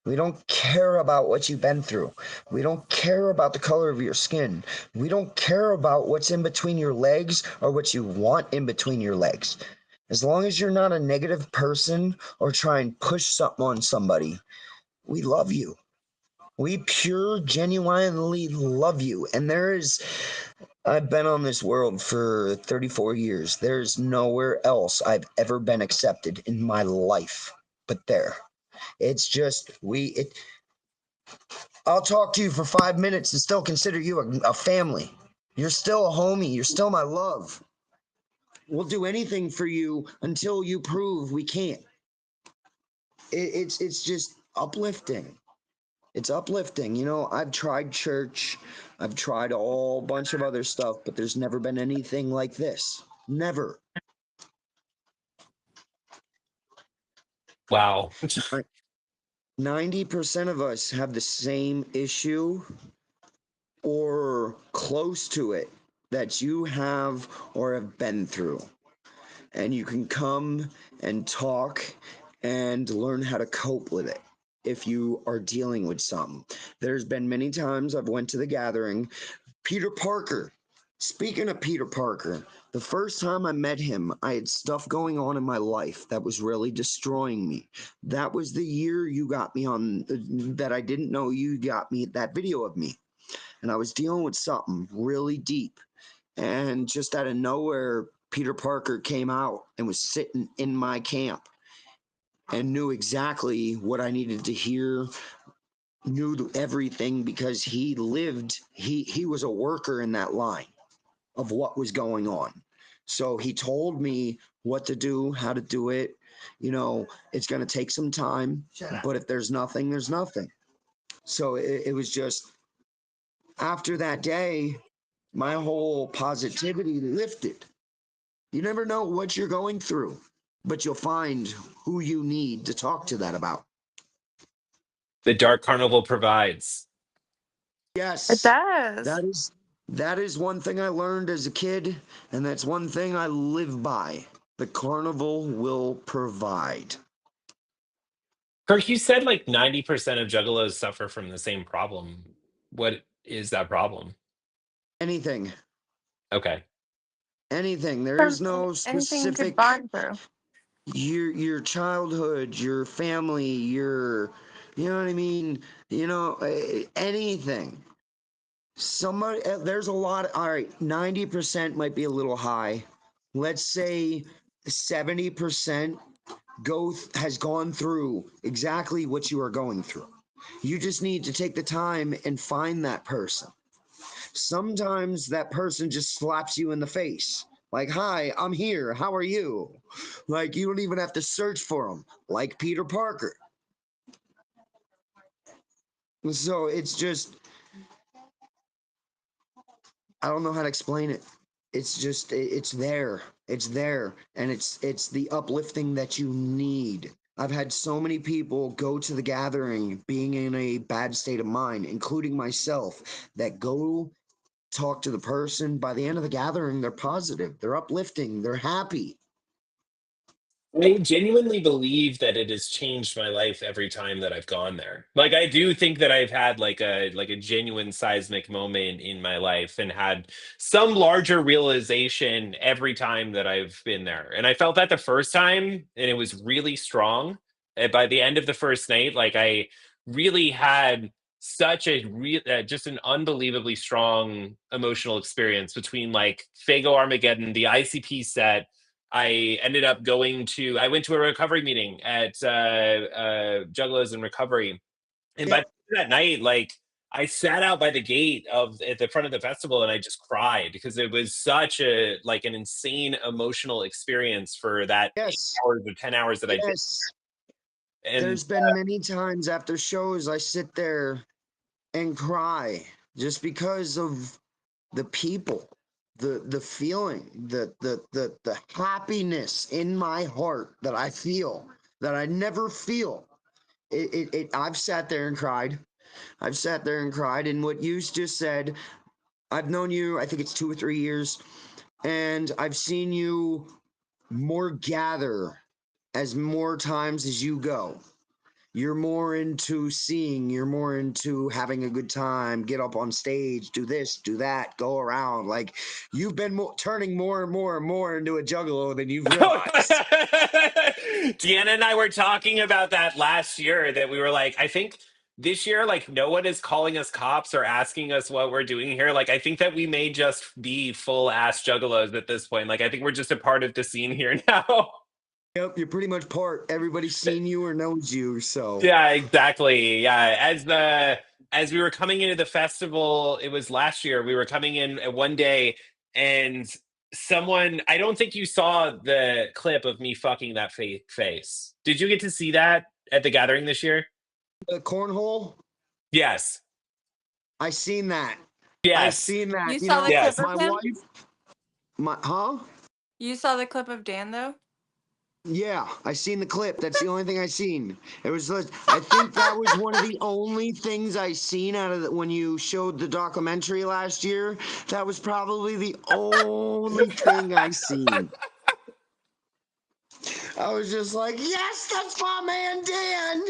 We don't care about what you've been through. We don't care about the color of your skin. We don't care about what's in between your legs or what you want in between your legs. As long as you're not a negative person or try and push something on somebody, we love you. We pure, genuinely love you. And I've been on this world for 34 years. There's nowhere else I've ever been accepted in my life but there. It's just, I'll talk to you for 5 minutes and still consider you a family. You're still a homie. You're still my love. We'll do anything for you until you prove we can't. It's just uplifting. It's uplifting. I've tried church, I've tried a whole bunch of other stuff, but there's never been anything like this. Never.
Wow.
90% of us have the same issue or close to it that you have or have been through. And you can come and talk and learn how to cope with it if you are dealing with something. There's been many times I've went to the gathering. Peter Parker Speaking of Peter Parker, the first time I met him, I had stuff going on in my life that was really destroying me. That was the year you got me on, that I didn't know you got me that video of me. And I was dealing with something really deep. And just out of nowhere, Peter Parker came out and was sitting in my camp and knew exactly what I needed to hear, knew everything because he was a worker in that line of what was going on. So he told me what to do, how to do it. It's going to take some time, but if there's nothing, there's nothing. So it was just after that day, my whole positivity lifted. You never know what you're going through, but you'll find who you need to talk to that about.
The Dark Carnival provides.
It
Yes,
does.
that is one thing I learned as a kid, and that's one thing I live by. The carnival will provide.
Kirk, you said like 90% of juggalos suffer from the same problem. What is that problem?
Anything,
Okay.
anything. There
From
is no
anything you could
specific.
bond through.
Your childhood, your family, you know what I mean. Anything. Somebody, there's a lot. All right, 90% might be a little high. Let's say 70% has gone through exactly what you are going through. You just need to take the time and find that person. Sometimes that person just slaps you in the face. Like, hi, I'm here. How are you? Like, you don't even have to search for them, like Peter Parker. So it's just, I don't know how to explain it. It's just, it's there. It's there. And it's the uplifting that you need. I've had so many people go to the gathering being in a bad state of mind, including myself, that go talk to the person. By the end of the gathering, they're positive, they're uplifting, they're happy.
I genuinely believe that it has changed my life every time that I've gone there. Like I do think that I've had like a genuine seismic moment in my life and had some larger realization every time that I've been there. And I felt that the first time and it was really strong. And by the end of the first night, like I really had such a real just an unbelievably strong emotional experience between like Fago Armageddon, the ICP set. I went to a recovery meeting at Juggalos in Recovery. And by
Yep.
the end of that night, like I sat out by the gate of at the front of the festival and I just cried because it was such a like an insane emotional experience for that
Yes.
8 hours or 10 hours that I did.
Yes.
And
There's been many times after shows I sit there and cry just because of the people, the feeling, the happiness in my heart that I feel that I never feel. I've sat there and cried. I've sat there and cried. And what you just said, I've known you, I think it's 2 or 3 years, and I've seen you more gather as more times as you go. You're more into seeing, you're more into having a good time, get up on stage, do this, do that, go around. Like you've been turning more and more and more into a juggalo than you've realized.
Deanna and I were talking about that last year that we were like, I think this year, like, no one is calling us cops or asking us what we're doing here. Like, I think that we may just be full ass juggalos at this point. Like, I think we're just a part of the scene here now.
Yep, you're pretty much part. Everybody's seen you or knows you, so.
Yeah, exactly. Yeah, as we were coming into the festival, it was last year. We were coming in one day, and someone. I don't think you saw the clip of me fucking that face. Did you get to see that at the gathering this year?
The cornhole,
Yes.
I seen that. I
Yes.
seen that.
You saw the clip
Yes.
of
My
him?
wife,
You saw the clip of Dan though?
Yeah, I seen the clip. That's the only thing I seen. It was, I think that was one of the only things I seen out of when you showed the documentary last year. That was probably the only thing I seen. I was just like, yes, that's my man, Dan.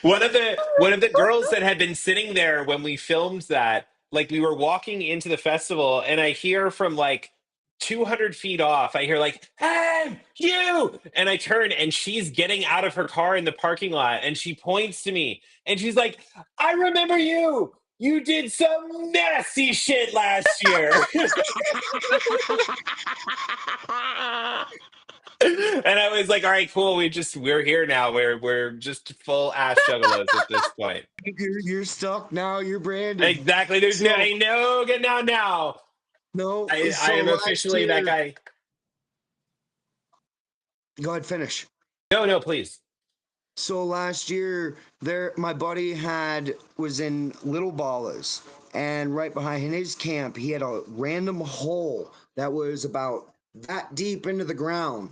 One of the girls that had been sitting there when we filmed that like we were walking into the festival, and I hear from like 200 feet off, I hear like, "Hey, you!" And I turn, and she's getting out of her car in the parking lot, and she points to me, and she's like, "I remember you. You did some nasty shit last year." And I was like, "All right, cool. We're here now. We're just full ass juggalos at this point."
You're stuck now. You're branded.
Exactly. There's
So
no get now now.
no.
I
So
am
last
officially that
year,
guy.
go ahead, finish.
No, no, please.
So last year, my buddy was in Little Ballas, and right behind his camp, he had a random hole that was about that deep into the ground.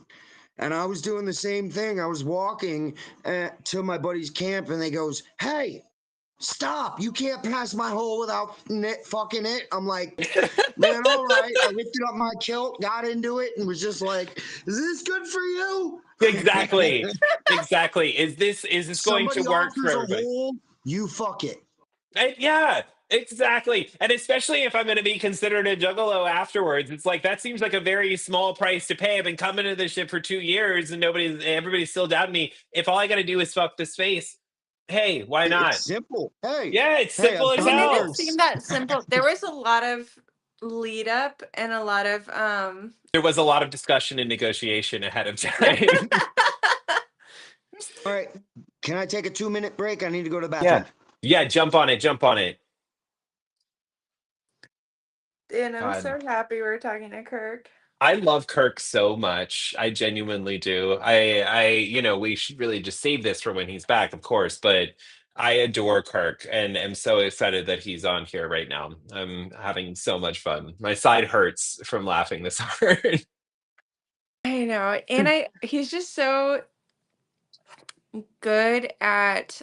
And I was doing the same thing. I was walking to my buddy's camp, and they goes, "Hey, stop! You can't pass my hole without fucking it." I'm like, "Man, all right." I lifted up my kilt, got into it, and was just like, "Is this good for you?"
Exactly. Exactly. Is this going to
Somebody
work for
offers a
everybody?
hole, you fuck it.
Yeah, exactly. And especially if I'm going to be considered a juggalo afterwards, it's like that seems like a very small price to pay. I've been coming to this shit for 2 years, and everybody's still doubting me. If all I got to do is fuck this face, hey, why not?
It's simple. Hey,
Yeah, it's
hey,
simple
I've
as
It
done
didn't
hell.
seem
worse.
that simple. There was a lot of lead up and a lot of
There was a lot of discussion and negotiation ahead of time.
All right. Can I take a 2-minute break? I need to go to the
Yeah.
bathroom.
Yeah, jump on it, jump on it.
and I'm
God.
so happy we're talking to Kirk.
I love Kirk so much. I genuinely do. We should really just save this for when he's back, of course, but I adore Kirk and am so excited that he's on here right now. I'm having so much fun. My side hurts from laughing this hard.
I know. And he's just so good at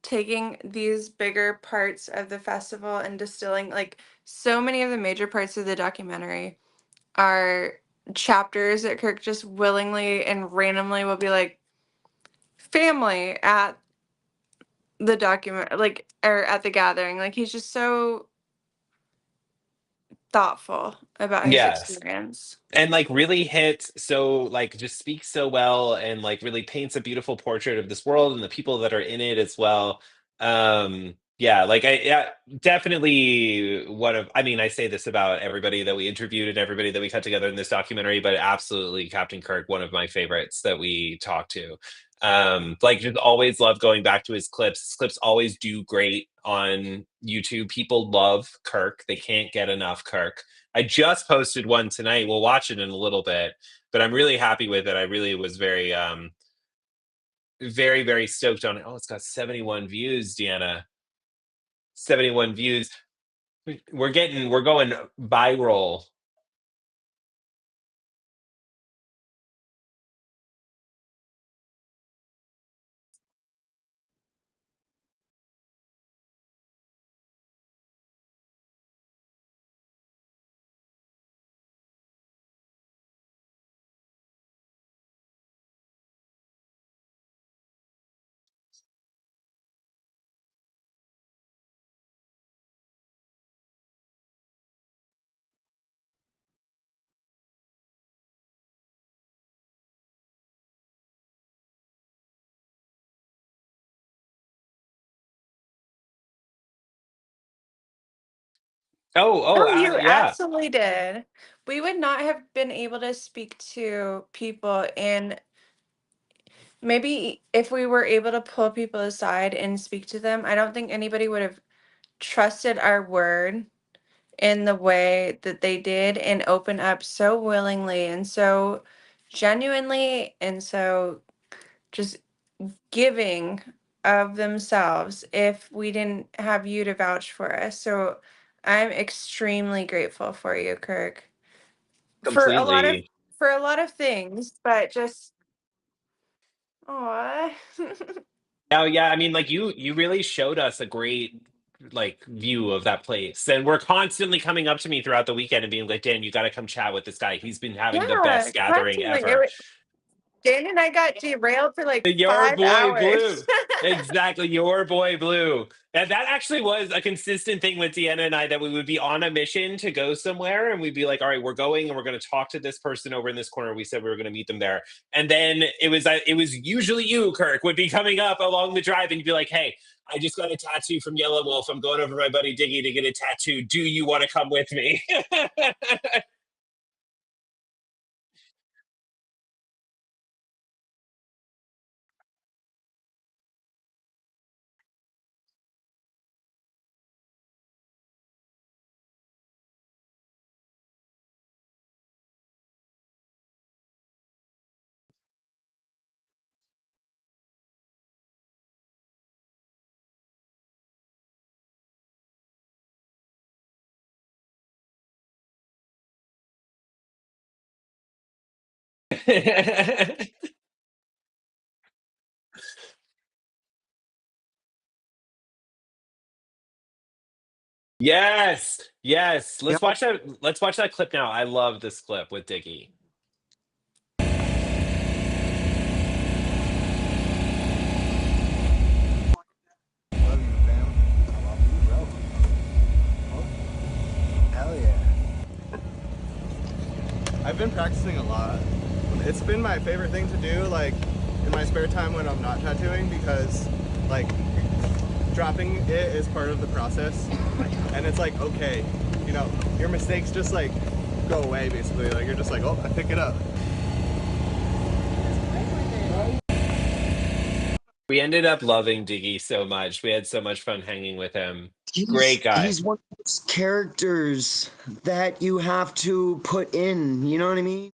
taking these bigger parts of the festival and distilling, like, so many of the major parts of the documentary are chapters that Kirk just willingly and randomly will be like, family at the document, like, or at the gathering. Like, he's just so thoughtful about his
Yes.
experience.
And like really hits so like just speaks so well and like really paints a beautiful portrait of this world and the people that are in it as well. Yeah, like yeah, definitely one of, I mean, I say this about everybody that we interviewed and everybody that we cut together in this documentary, but absolutely Captain Kirk, one of my favorites that we talked to. Like just always love going back to his clips. His clips always do great on YouTube. People love Kirk, they can't get enough Kirk. I just posted one tonight. We'll watch it in a little bit, but I'm really happy with it. I really was very, very, very stoked on it. Oh, it's got 71 views, Deanna. 71 views. We're going viral.
Oh, you
Yeah.
absolutely did. We would not have been able to speak to people, and maybe if we were able to pull people aside and speak to them, I don't think anybody would have trusted our word in the way that they did and open up so willingly and so genuinely and so just giving of themselves if we didn't have you to vouch for us. So I'm extremely grateful for you, Kirk, for a lot of
Completely.
things, but just oh.
Oh yeah, I mean, like you really showed us a great like view of that place. And we're constantly coming up to me throughout the weekend and being like, Dan, you gotta come chat with this guy. He's been having the
Yeah,
best gathering
constantly.
ever.
Dan and I got derailed for like
Your
5
boy
hours.
Blue. Exactly, your boy Blue. And that actually was a consistent thing with Deanna and I, that we would be on a mission to go somewhere and we'd be like, all right, we're going and we're going to talk to this person over in this corner. We said we were going to meet them there. And then it was usually you, Kirk, would be coming up along the drive and you'd be like, hey, I just got a tattoo from Yellow Wolf. I'm going over to my buddy Diggy to get a tattoo. Do you want to come with me? Yes, yes.
Yep.
Let's watch that. Let's watch that clip now. I love this clip with Diggy.
Love you, fam. I love you, bro. Oh, hell yeah.
I've been practicing a lot. It's been my favorite thing to do, like, in my spare time when I'm not tattooing, because, like, dropping it is part of the process. And it's like, okay, you know, your mistakes just, like, go away, basically. Like, you're just like, oh, I pick it up.
We ended up loving Diggy so much. We had so much fun hanging with him.
He's,
Great guy.
He's one of those characters that you have to put in. You know what I mean?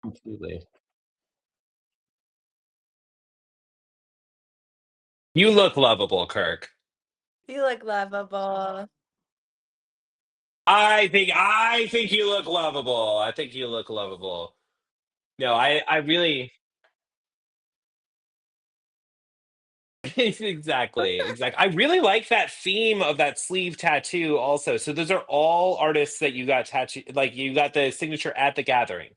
Completely. You look lovable, Kirk.
You look lovable.
I think you look lovable. I think you look lovable. No, I really exactly. I really like that theme of that sleeve tattoo also. So those are all artists that you got tattoo, like you got the signature at the gathering.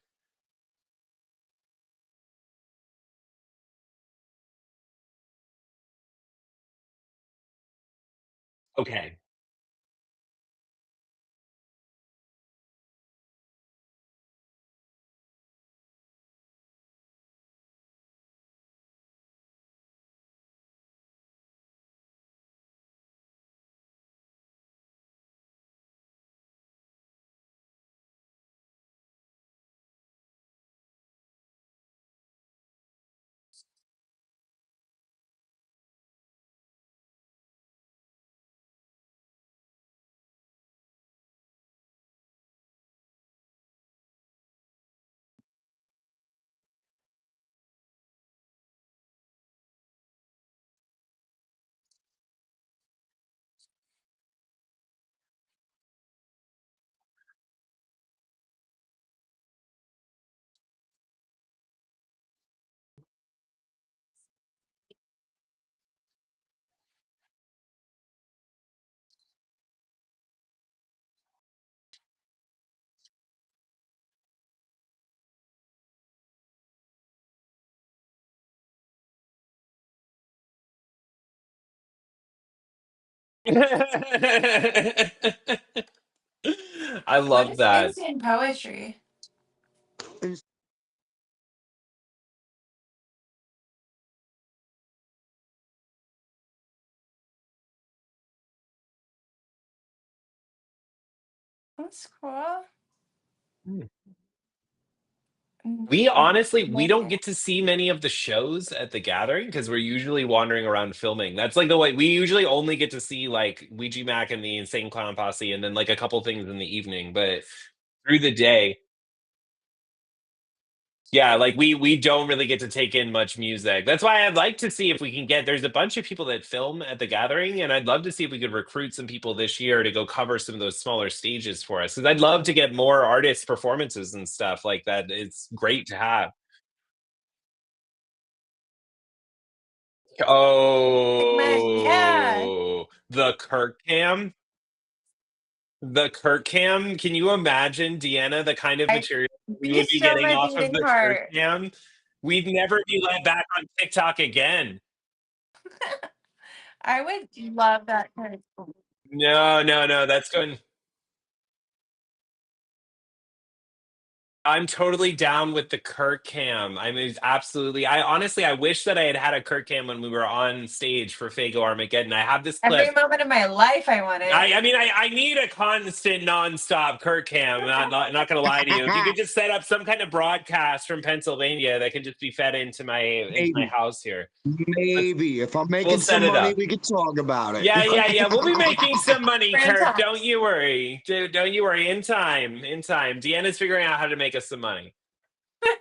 Okay. I
What
love
is
that.
instant poetry?
And
That's cool.
We honestly we don't
Later.
get to see many of the shows at the gathering because we're usually wandering around filming. That's like the way we usually only get to see like Ouija Mac and the Insane Clown Posse and then like a couple things in the evening. But through the day, yeah, like we don't really get to take in much music. That's why I'd like to see if we can get there's a bunch of people that film at the gathering, and I'd love to see if we could recruit some people this year to go cover some of those smaller stages for us. Because I'd love to get more artist performances and stuff like that. It's great to have.
Yeah.
Oh, the Kirk cam. The Kirk cam. Can you imagine, Deanna, the kind of
I
material we would
Please
be
show
getting
my
off of
beating
the Kirk
heart.
cam? We'd never be let back on TikTok again.
I would love that kind of school.
No, no, no. That's going. I'm totally down with the Kirk cam. I mean, absolutely. I honestly, I wish that I had had a Kirk cam when we were on stage for Fago Armageddon. I have this
Every
clip.
moment of my life I want it.
I mean, I need a constant, nonstop Kirk cam. Not gonna lie to you. If you could just set up some kind of broadcast from Pennsylvania that can just be fed into my
Maybe.
house here.
Maybe. If I'm
We'll
making
set
some
it
money,
up.
we could talk about it.
Yeah, yeah, yeah. We'll be making some money,
Friend
Kirk.
talk.
Don't you worry. Don't you worry. In time. In time. Deanna's figuring out how to make us some money.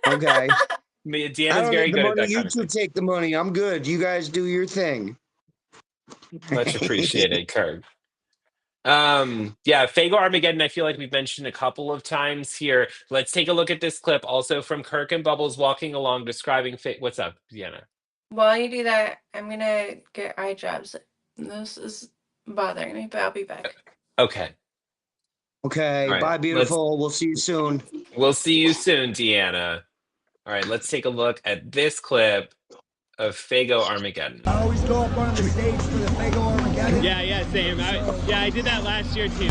Okay. I
Deanna's
don't
very
need the
good at
money.
that
You
kind of
two
thing.
take the money. I'm good. You guys do your thing.
Much appreciated, Kirk. Yeah, Fago Armageddon, I feel like we've mentioned a couple of times here. Let's take a look at this clip also from Kirk and Bubbles walking along describing what's up, Deanna?
While you do that, I'm gonna get eye jabs. This is bothering me, but I'll be back.
Okay.
Okay.
All right.
Bye, beautiful. We'll see you soon.
We'll see you soon, Deanna. All right, let's take a look at this clip of Fago Armageddon.
I always go up on the stage for the Fago Armageddon.
Yeah, same. I did that last year too.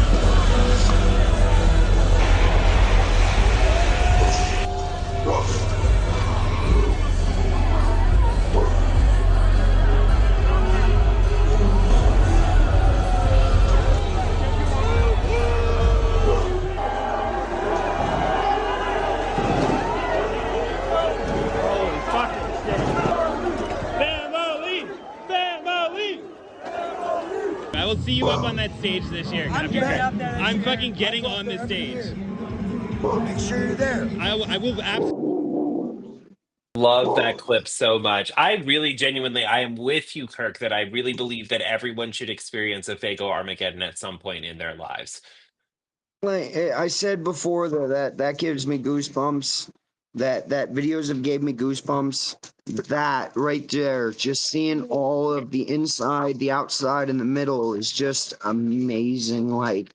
I will see you up on that stage this year. I'm fucking getting on this stage.
Make sure you're there.
I will absolutely.
Love that clip so much. I really genuinely, I am with you, Kirk, that I really believe that everyone should experience a Fago Armageddon at some point in their lives.
Like I said before, though, that gives me goosebumps. That videos have gave me goosebumps. That right there, just seeing all of the inside, the outside, and the middle is just amazing. Like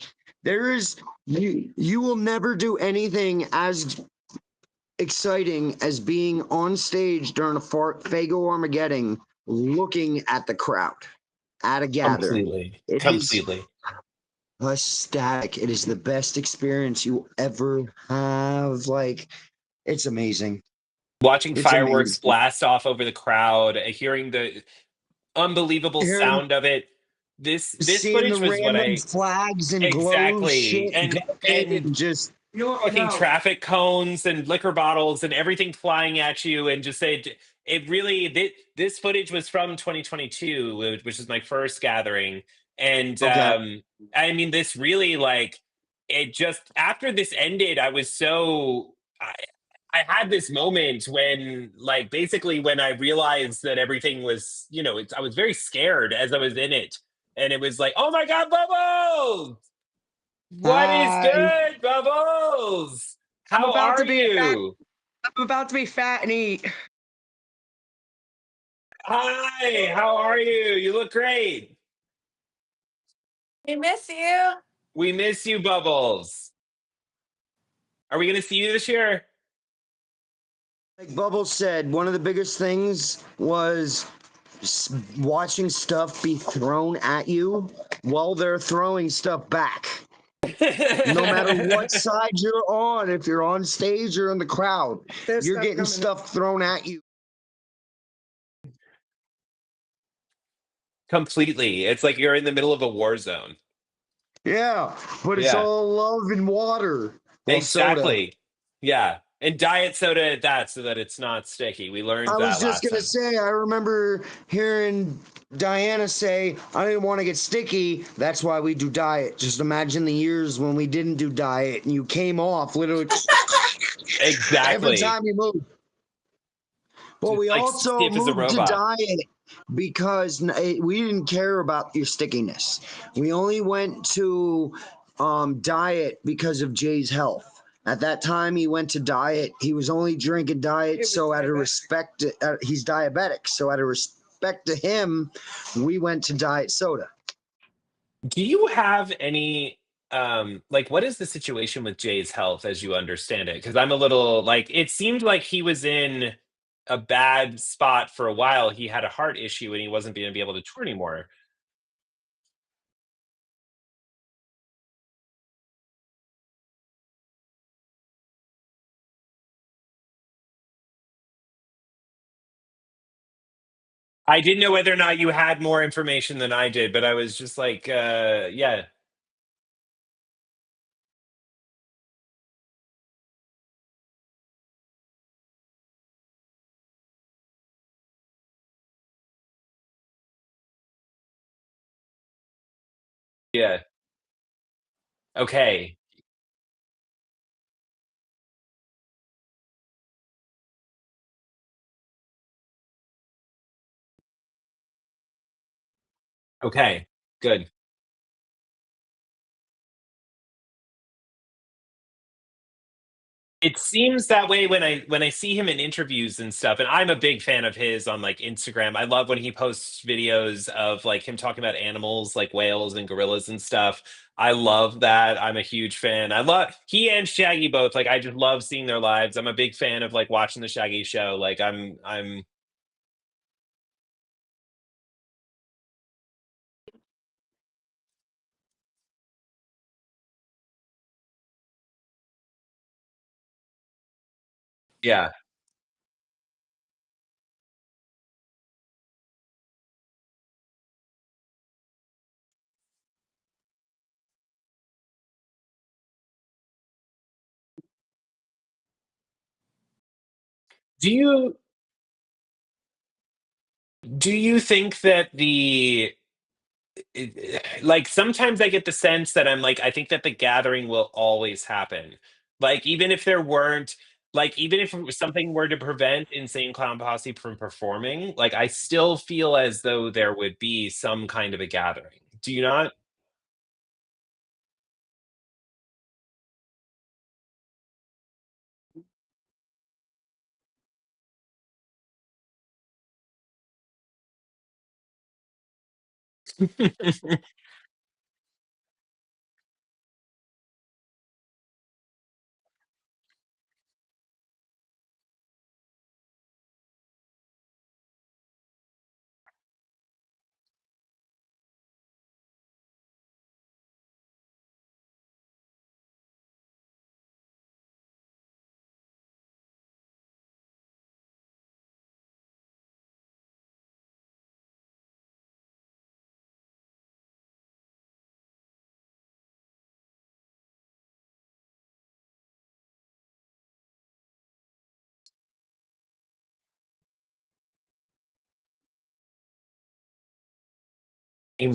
you will never do anything as exciting as being on stage during a Fago Armageddon, looking at the crowd at a gathering.
Completely.
It is
Completely.
ecstatic. It is the best experience you ever have. Like, it's amazing.
Watching
It's
fireworks
amazing.
blast off over the crowd, hearing the unbelievable
Hearing-
sound of it. This
Seeing
footage
the
was what
random
I
flags and glow
exactly
shit
and
just
fucking traffic cones and liquor bottles and everything flying at you and just it really this footage was from 2022, which is my first gathering, and
Okay.
I mean this really like it just after this ended I was so I had this moment when like basically when I realized that everything was I was very scared as I was in it, and it was like, oh my god, Bubbles, what is
Hi.
good, Bubbles?
I'm
How
about
are
to be fat.
you?
I'm about to be fat and eat.
Hi, how are you? You look great.
We miss you.
We miss you, Bubbles. Are we going to see you this year?
like Bubbles said, one of the biggest things was watching stuff be thrown at you while they're throwing stuff back. No matter what side you're on, if you're on stage or in the crowd,
There's
you're
stuff
getting
coming.
stuff thrown at you.
Completely. It's like you're in the middle of a war zone.
Yeah, but it's
Yeah.
all love and water. Well,
Exactly.
soda.
Yeah. And diet soda at that so that it's not sticky. We learned
I
that
was just
last
gonna
time.
say, I remember hearing Diana say, I didn't want to get sticky. That's why we do diet. Just imagine the years when we didn't do diet and you came off literally
Exactly.
every time you moved. But
Just
we
like
also
stiff as a
moved to
robot.
diet because we didn't care about your stickiness. We only went to diet because of Jay's health. At that time, he went to diet. He was only drinking diet, so out of respect, he's diabetic. So out of respect to him, we went to diet soda.
Do you have any like what is the situation with Jay's health as you understand it? Because I'm a little like it seemed like he was in a bad spot for a while. He had a heart issue and he wasn't going to be able to tour anymore. I didn't know whether or not you had more information than I did, but I was just like, yeah, yeah, okay, okay, good. It seems that way when I see him in interviews and stuff, and I'm a big fan of his on, like, Instagram. I love when he posts videos of, like, him talking about animals like whales and gorillas and stuff. I love that. I'm a huge fan. I love he and Shaggy both, like, I just love seeing their lives. I'm a big fan of, like, watching the Shaggy show. Like, I'm yeah. Do you do you think that like sometimes I get the sense that I'm like, I think that the gathering will always happen. Like, even if there weren't, like, even if something were to prevent Insane Clown Posse from performing, like, I still feel as though there would be some kind of a gathering. Do you not?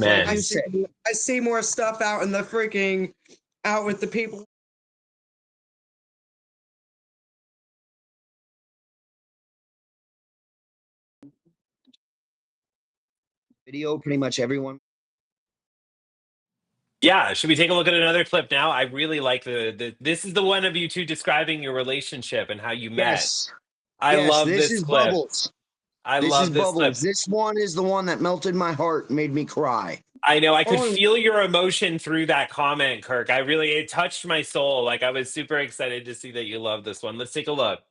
Like
I
you
Amen.
see,
said,
I see more stuff out in the freaking, out with the people.
video, pretty much everyone.
Yeah, should we take a look at another clip now? I really like the this is the one of you two describing your relationship and how you met.
Yes,
I
yes,
love
this
this
is
clip.
Bubbles.
I
This is
love this clip.
Bubbles. This one is the one that melted my heart, made me cry.
I know I could
Oh,
feel your emotion through that comment, Kirk. I really it touched my soul. Like I was super excited to see that you love this one. Let's take a look.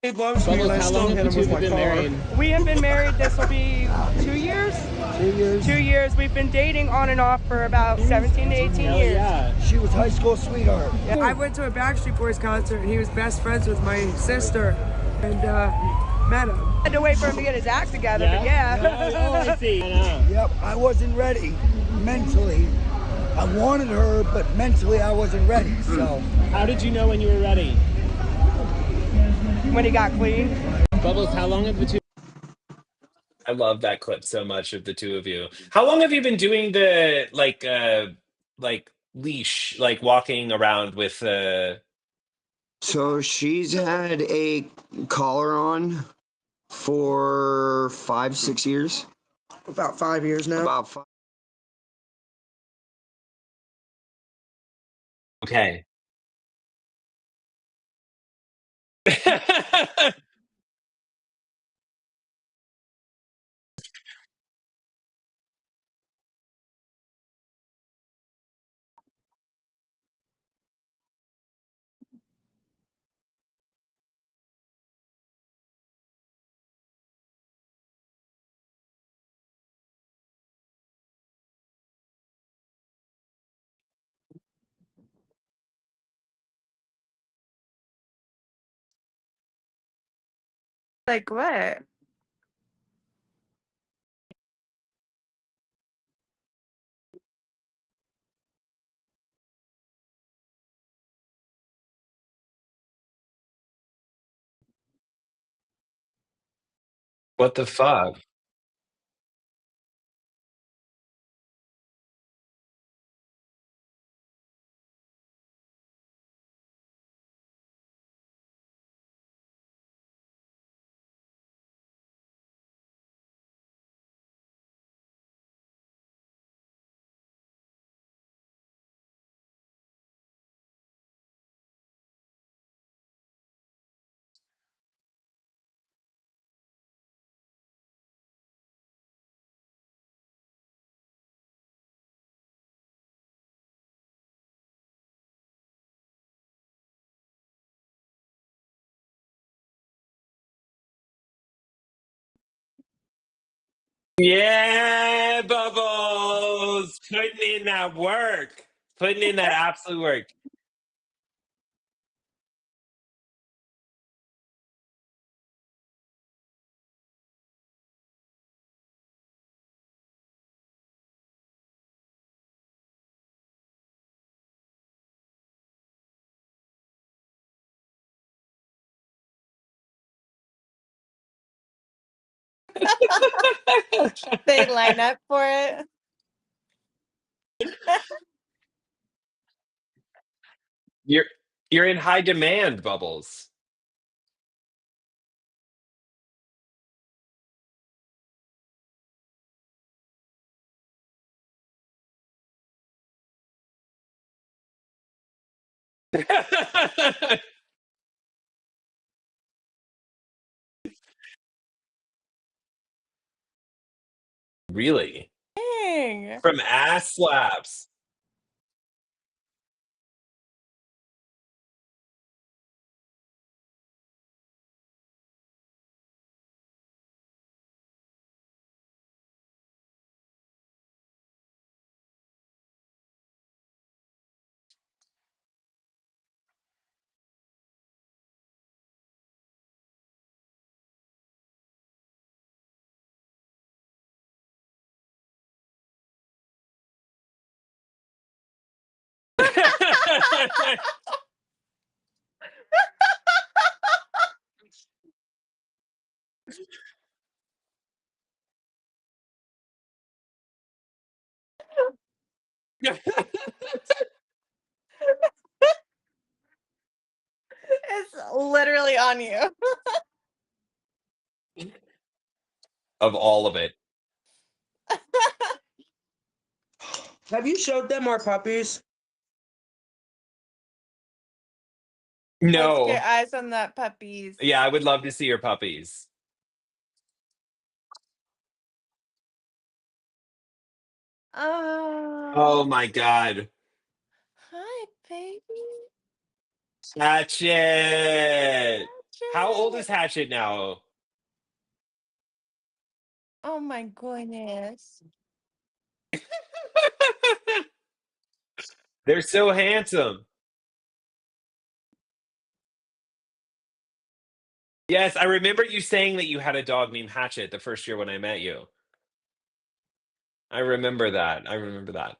he loves me, and I
How
still
long
hit
have
him
you
with
two
my
been
car.
married?
We have been married, this will be 2 years?
2 years.
2 years. We've been dating on and off for about 17 to 18
Hell
years.
yeah.
She was high school sweetheart.
I went to a Backstreet Boys concert, and he was best friends with my sister, and met him.
Had to wait for him to get his act together, but
Yeah?
yeah.
Oh, I see. I know.
Yep, I wasn't ready mentally. I wanted her, but mentally I wasn't ready. So
How did you know when you were ready?
When he got clean.
Bubbles, how long have the two
I love that clip so much of the two of you. How long have you been doing the like leash, like walking around with
So she's had a collar on for 5, 6 years.
About 5 years now.
About five.
okay.
Like what?
What the fuck? Yeah, Bubbles! Putting in that work. Putting in that absolute work.
They line up for it.
You're you're in high demand, Bubbles. Really?
Dang.
From ass slaps.
It's literally on you.
Of all of it.
Have you showed them our puppies?
Let's get
No.
eyes on that puppies.
Yeah, I would love to see your puppies.
Oh,
Oh my god.
hi, baby.
Hatchet. How old is
Hatchet.
Hatchet now?
Oh my goodness.
They're so handsome. Yes, I remember you saying that you had a dog named Hatchet the first year when I met you. I remember that. I remember that.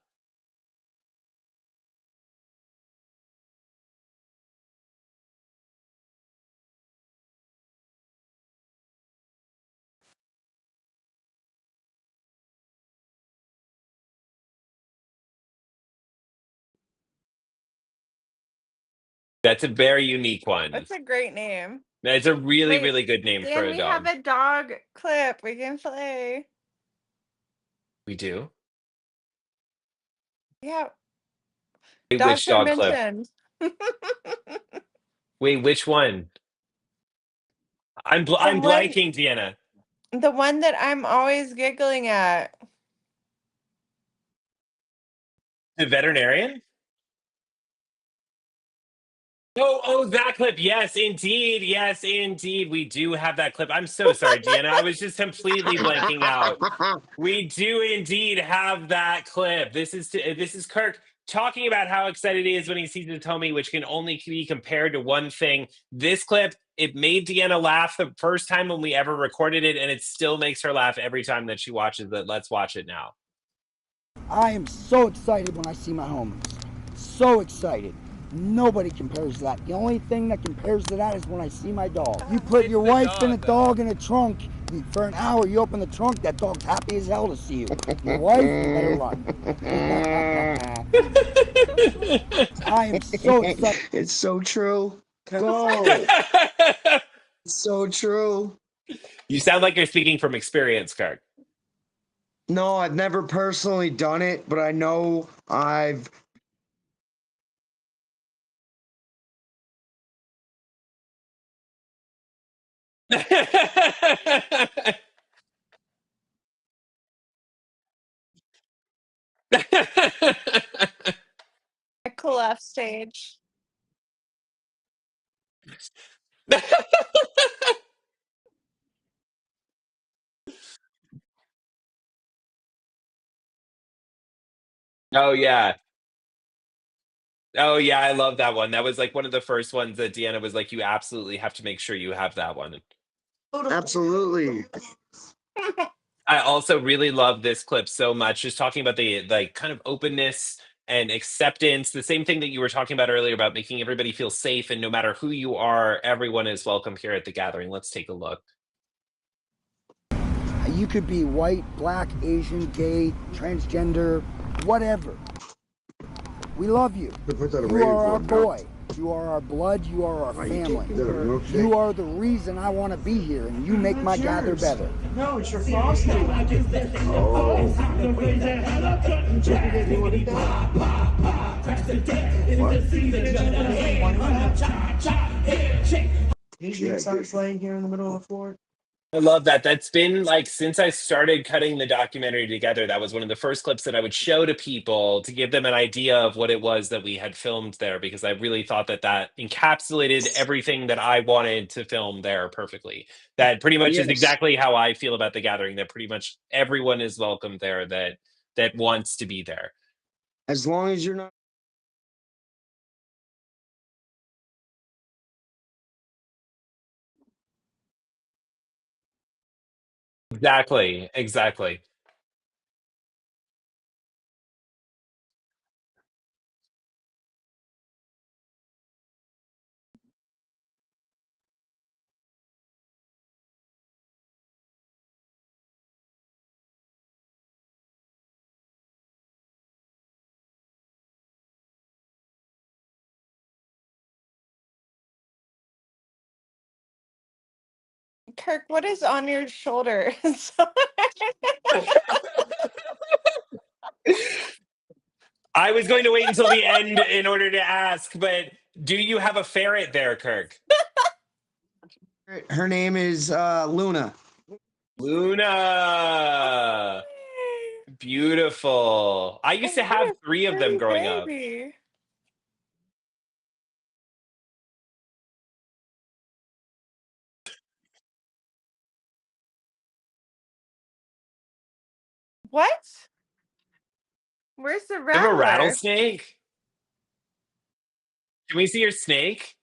That's a very unique one.
That's a great name.
That's a really,
Wait,
really good name for
Dan,
a
we have
dog.
a dog clip we can play.
We do?
Yeah,
Wait, which
dogs are
dog clip?
mentioned.
Wait, which one?
The
I'm
one,
blanking, Deanna.
the one that I'm always giggling at.
The veterinarian? Oh, that clip. Yes, indeed. Yes, indeed. We do have that clip. I'm so sorry, Deanna. I was just completely blanking out. We do indeed have that clip. This is Kirk talking about how excited he is when he sees the Tommy, which can only be compared to one thing. This clip, it made Deanna laugh the first time when we ever recorded it, and it still makes her laugh every time that she watches it. Let's watch it now.
I am so excited when I see my homies. So excited. Nobody compares to that. The only thing that compares to that is when I see my dog. You put your wife and a dog in a trunk, for an hour you open the trunk, that dog's happy as hell to see you. Your wife, you better run. I am so excited.
It's so true. Go. It's so true.
You sound like you're speaking from experience, Kirk.
No, I've never personally done it, but I know I've
Collapse stage.
Oh yeah. Oh yeah, I love that one. That was like one of the first ones that Deanna was like, you absolutely have to make sure you have that one.
absolutely.
I also really love this clip so much, just talking about the like kind of openness and acceptance, the same thing that you were talking about earlier about making everybody feel safe, and no matter who you are, everyone is welcome here at the gathering. Let's take a look.
You could be white, black, Asian, gay, transgender, whatever. We love you. You are our boy. You are our blood. You are our family. You are the reason I want to be here, and you make my gather better.
No, it's your frosty. Usually starts laying here in the middle of the floor.
I love that. That's been like since I started cutting the documentary together, that was one of the first clips that I would show to people to give them an idea of what it was that we had filmed there, because I really thought that that encapsulated everything that I wanted to film there perfectly. That pretty much is
Yes.
exactly how I feel about the gathering, that pretty much everyone is welcome there that wants to be there.
As long as you're not
Exactly.
Kirk, what is on your shoulder?
I was going to wait until the end in order to ask, but do you have a ferret there, Kirk?
her name is Luna.
Luna. Beautiful. I used to have 3 of them growing up.
Baby. What? Where's the
You have a
rattler?
rattlesnake? Can we see your snake?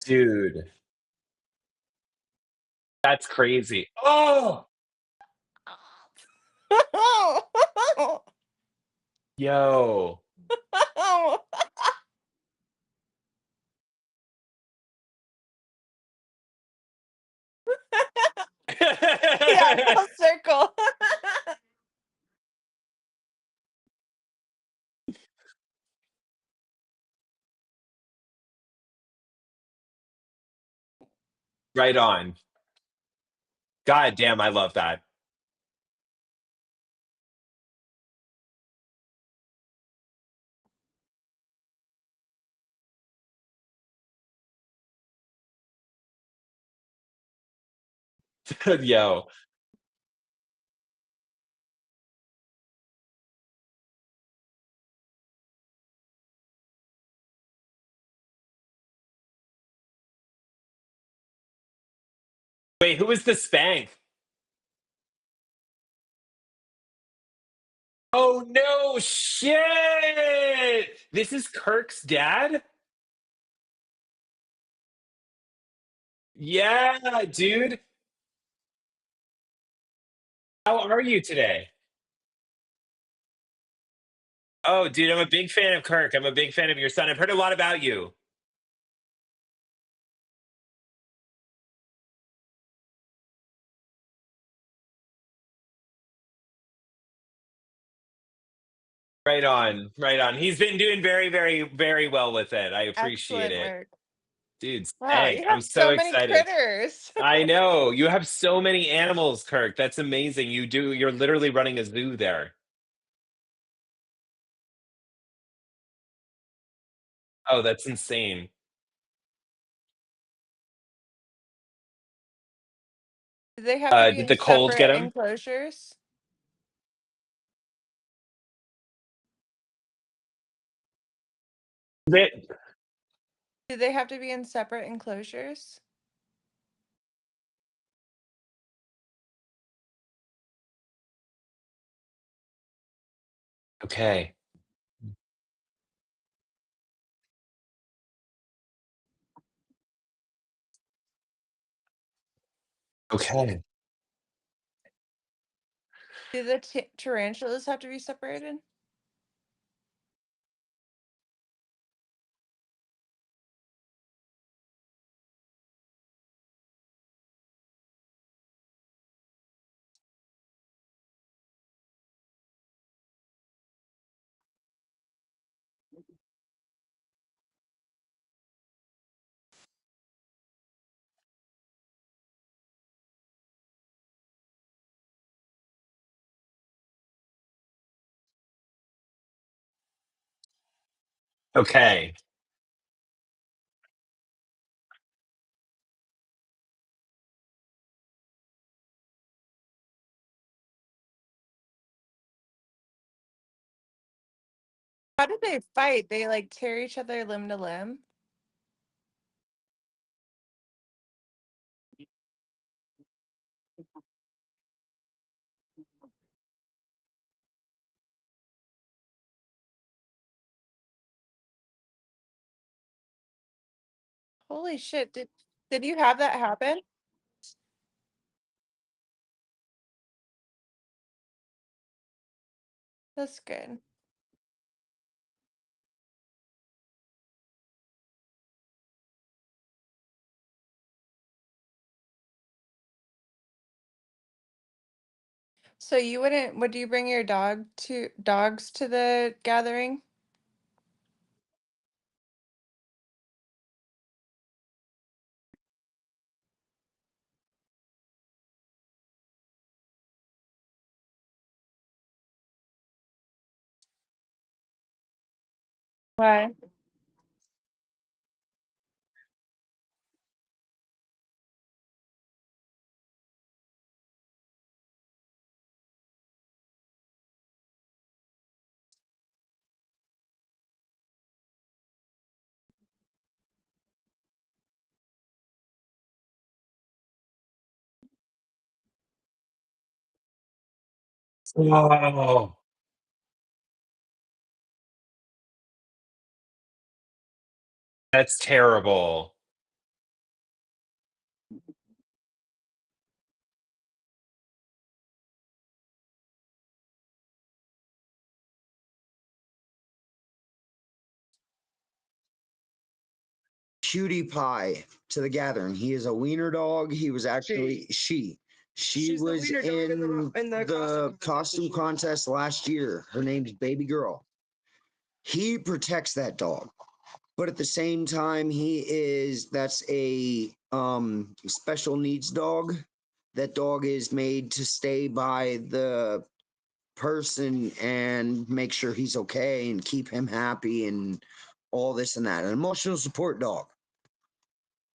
Dude, that's crazy. Oh, yo.
Yeah, full circle.
Right on. God damn, I love that. Yo. Wait, who is the Spank? Oh no shit! This is Kirk's dad? Yeah, dude. How are you today? Oh, dude, I'm a big fan of Kirk. I'm a big fan of your son. I've heard a lot about you. Right on, right on. He's been doing very, very, very well with it. I appreciate
Excellent
it.
work.
Dude,
Wow,
Spank.
you
I'm
have
so
so many
excited.
critters.
I know. You have so many animals, Kirk. That's amazing. You're literally running a zoo there. Oh, that's insane.
Do they have to be
Did
in
the cold get
separate
him?
enclosures?
They-
Do they have to be in separate enclosures?
Okay. Okay.
Do the tarantulas have to be separated?
Okay.
How do they fight? They like tear each other limb to limb? Holy shit. Did you have that happen? That's good. So you wouldn't would you bring your dogs to the gathering? Why?
Oh, that's terrible.
Cutie Pie to the gathering. He is a wiener dog. He was actually she. She
She's the
was
wiener dog
in
in the
the costume
contest.
contest last year. Her name's Baby Girl. He protects that dog, but at the same time, that's a special needs dog. That dog is made to stay by the person and make sure he's okay and keep him happy and all this and that. An emotional support dog.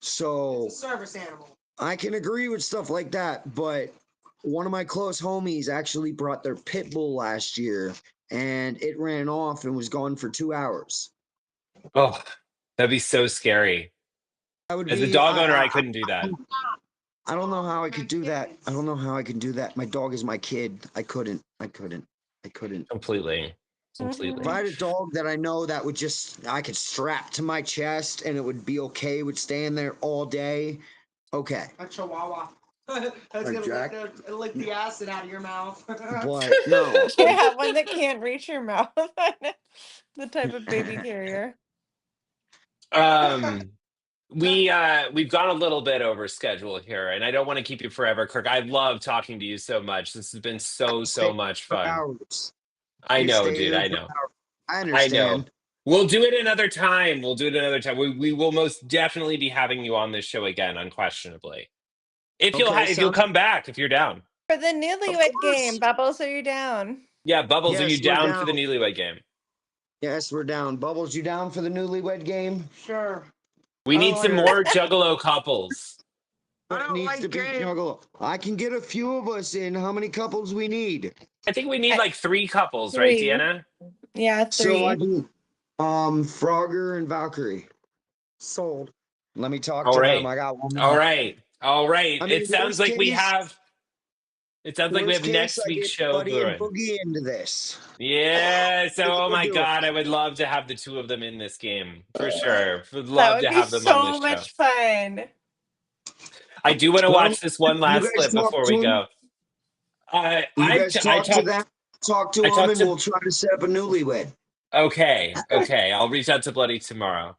So
Service animal.
I can agree with stuff like that, but one of my close homies actually brought their pit bull last year, and it ran off and was gone for 2 hours.
Oh, that'd be so scary.
That would
As a
be.
dog owner, I couldn't do that.
I don't know how I could do that. I don't know how I can do that. My dog is my kid. I couldn't.
Completely.
If I had a dog that I know that would I could strap to my chest and it would be okay with staying there all day. Okay.
A chihuahua. That's
Like Jack.
lick the acid out of your mouth.
But no.
Yeah, one that can't reach your mouth. The type of baby carrier.
We've gone a little bit over schedule here, and I don't want to keep you forever, Kirk. I love talking to you so much. This has been so much fun.
Hours.
I
You
know,
stay
dude.
there
I
for
know.
hours.
I
I
know.
understand.
We'll do it another time. We will most definitely be having you on this show again, unquestionably. If you'll
Okay,
if you'll
sounds-
come back, if you're down.
For the
Of
newlywed
course.
game, Bubbles, are you down?
Yeah, Bubbles, are
Yes,
you
we're
down for the
down.
newlywed game?
Yes, we're down. Bubbles, you down for the newlywed game?
Sure.
We need
Oh,
some
yeah.
more Juggalo couples.
I don't
needs
like
to be
it.
Juggalo. I can get a few of us in. How many couples we need?
I think we need like 3 couples, right,
Three.
Deanna?
Yeah, 3.
So I do. Frogger and Valkyrie.
Sold.
Let me talk
All
to
right.
them. I got one.
All right.
I mean,
It sounds like we have
Worst case,
next
I
week's
get
show
Buddy and
going.
Boogie into this.
Yeah, so oh
We'll
my
do it.
god, I would love to have the 2 of them in this game for sure. Would
That
love
would
to
be
have them on
so
this show.
much fun.
I do want to
Well,
watch this one
you
last
guys
clip
talk
before
to
we
him?
go.
You
I
guys talk to them. Talk to
I
them,
talked
and
to-
we'll try to set up a newlywed.
Okay, I'll reach out to Bloody tomorrow.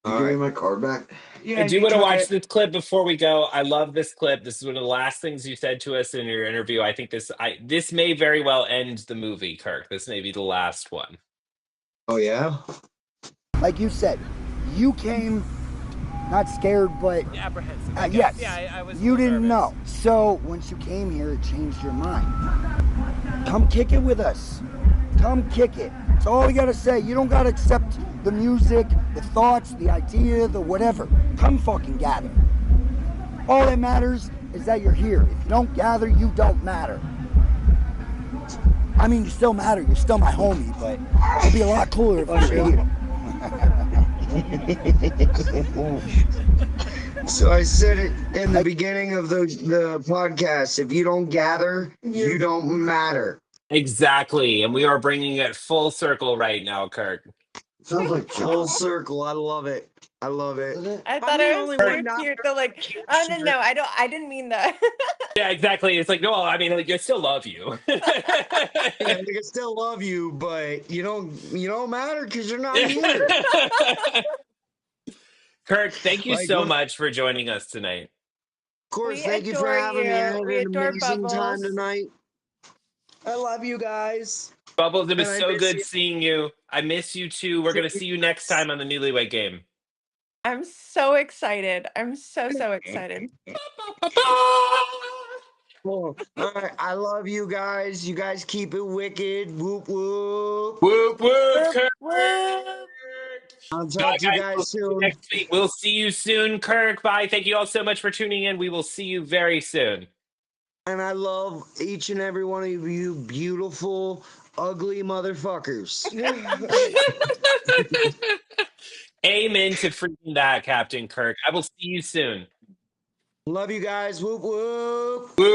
You give me my card back.
Yeah,
I do
you
want to
took
watch
it.
this clip before we go. I love this clip. This is one of the last things you said to us in your interview. I think this may very well end the movie, Kirk. This may be the last one.
Oh yeah.
Like you said, you came not scared, but
Apprehensive.
yes,
Yeah, I was.
you didn't
nervous.
know. So once you came here, it changed your mind. Come kick it with us. Come kick it. That's all we gotta say. You don't gotta accept the music, the thoughts, the idea, the whatever. Come fucking gather. All that matters is that you're here. If you don't gather, you don't matter. I mean, you still matter. You're still my homie, but it'd be a lot cooler if you were here.
So I said it in the beginning of the podcast. If you don't gather, you don't matter.
Exactly, and we are bringing it full circle right now, Kirk.
Sounds like full circle. I love it. I love it.
I thought it was so cute. The like, oh no, I didn't mean that.
Yeah, exactly. It's like, no, I mean, like, I still love you.
Yeah, I still love you, but you don't matter because you're not here.
Kirk, thank you
Like,
so
what-
much for joining us tonight.
Of course,
We
thank you for
adore
having me. I
you.
had
We
an
adore
amazing time
Bubbles.
tonight.
I love you guys.
Bubbles, it was
And I
so
miss
good
you.
seeing you. I miss you too. We're going to see you next time on the Newlywed Game.
I'm so excited. I'm so excited.
Cool. All right, I love you guys. You guys keep it wicked. Whoop whoop.
Whoop, whoop, Kirk.
I'll talk to you
We'll
guys
see you
soon.
next week. We'll see you soon, Kirk. Bye. Thank you all so much for tuning in. We will see you very soon.
And I love each and every one of you beautiful, ugly motherfuckers.
Amen to freaking that, Captain Kirk. I will see you soon.
Love you guys. Whoop whoop.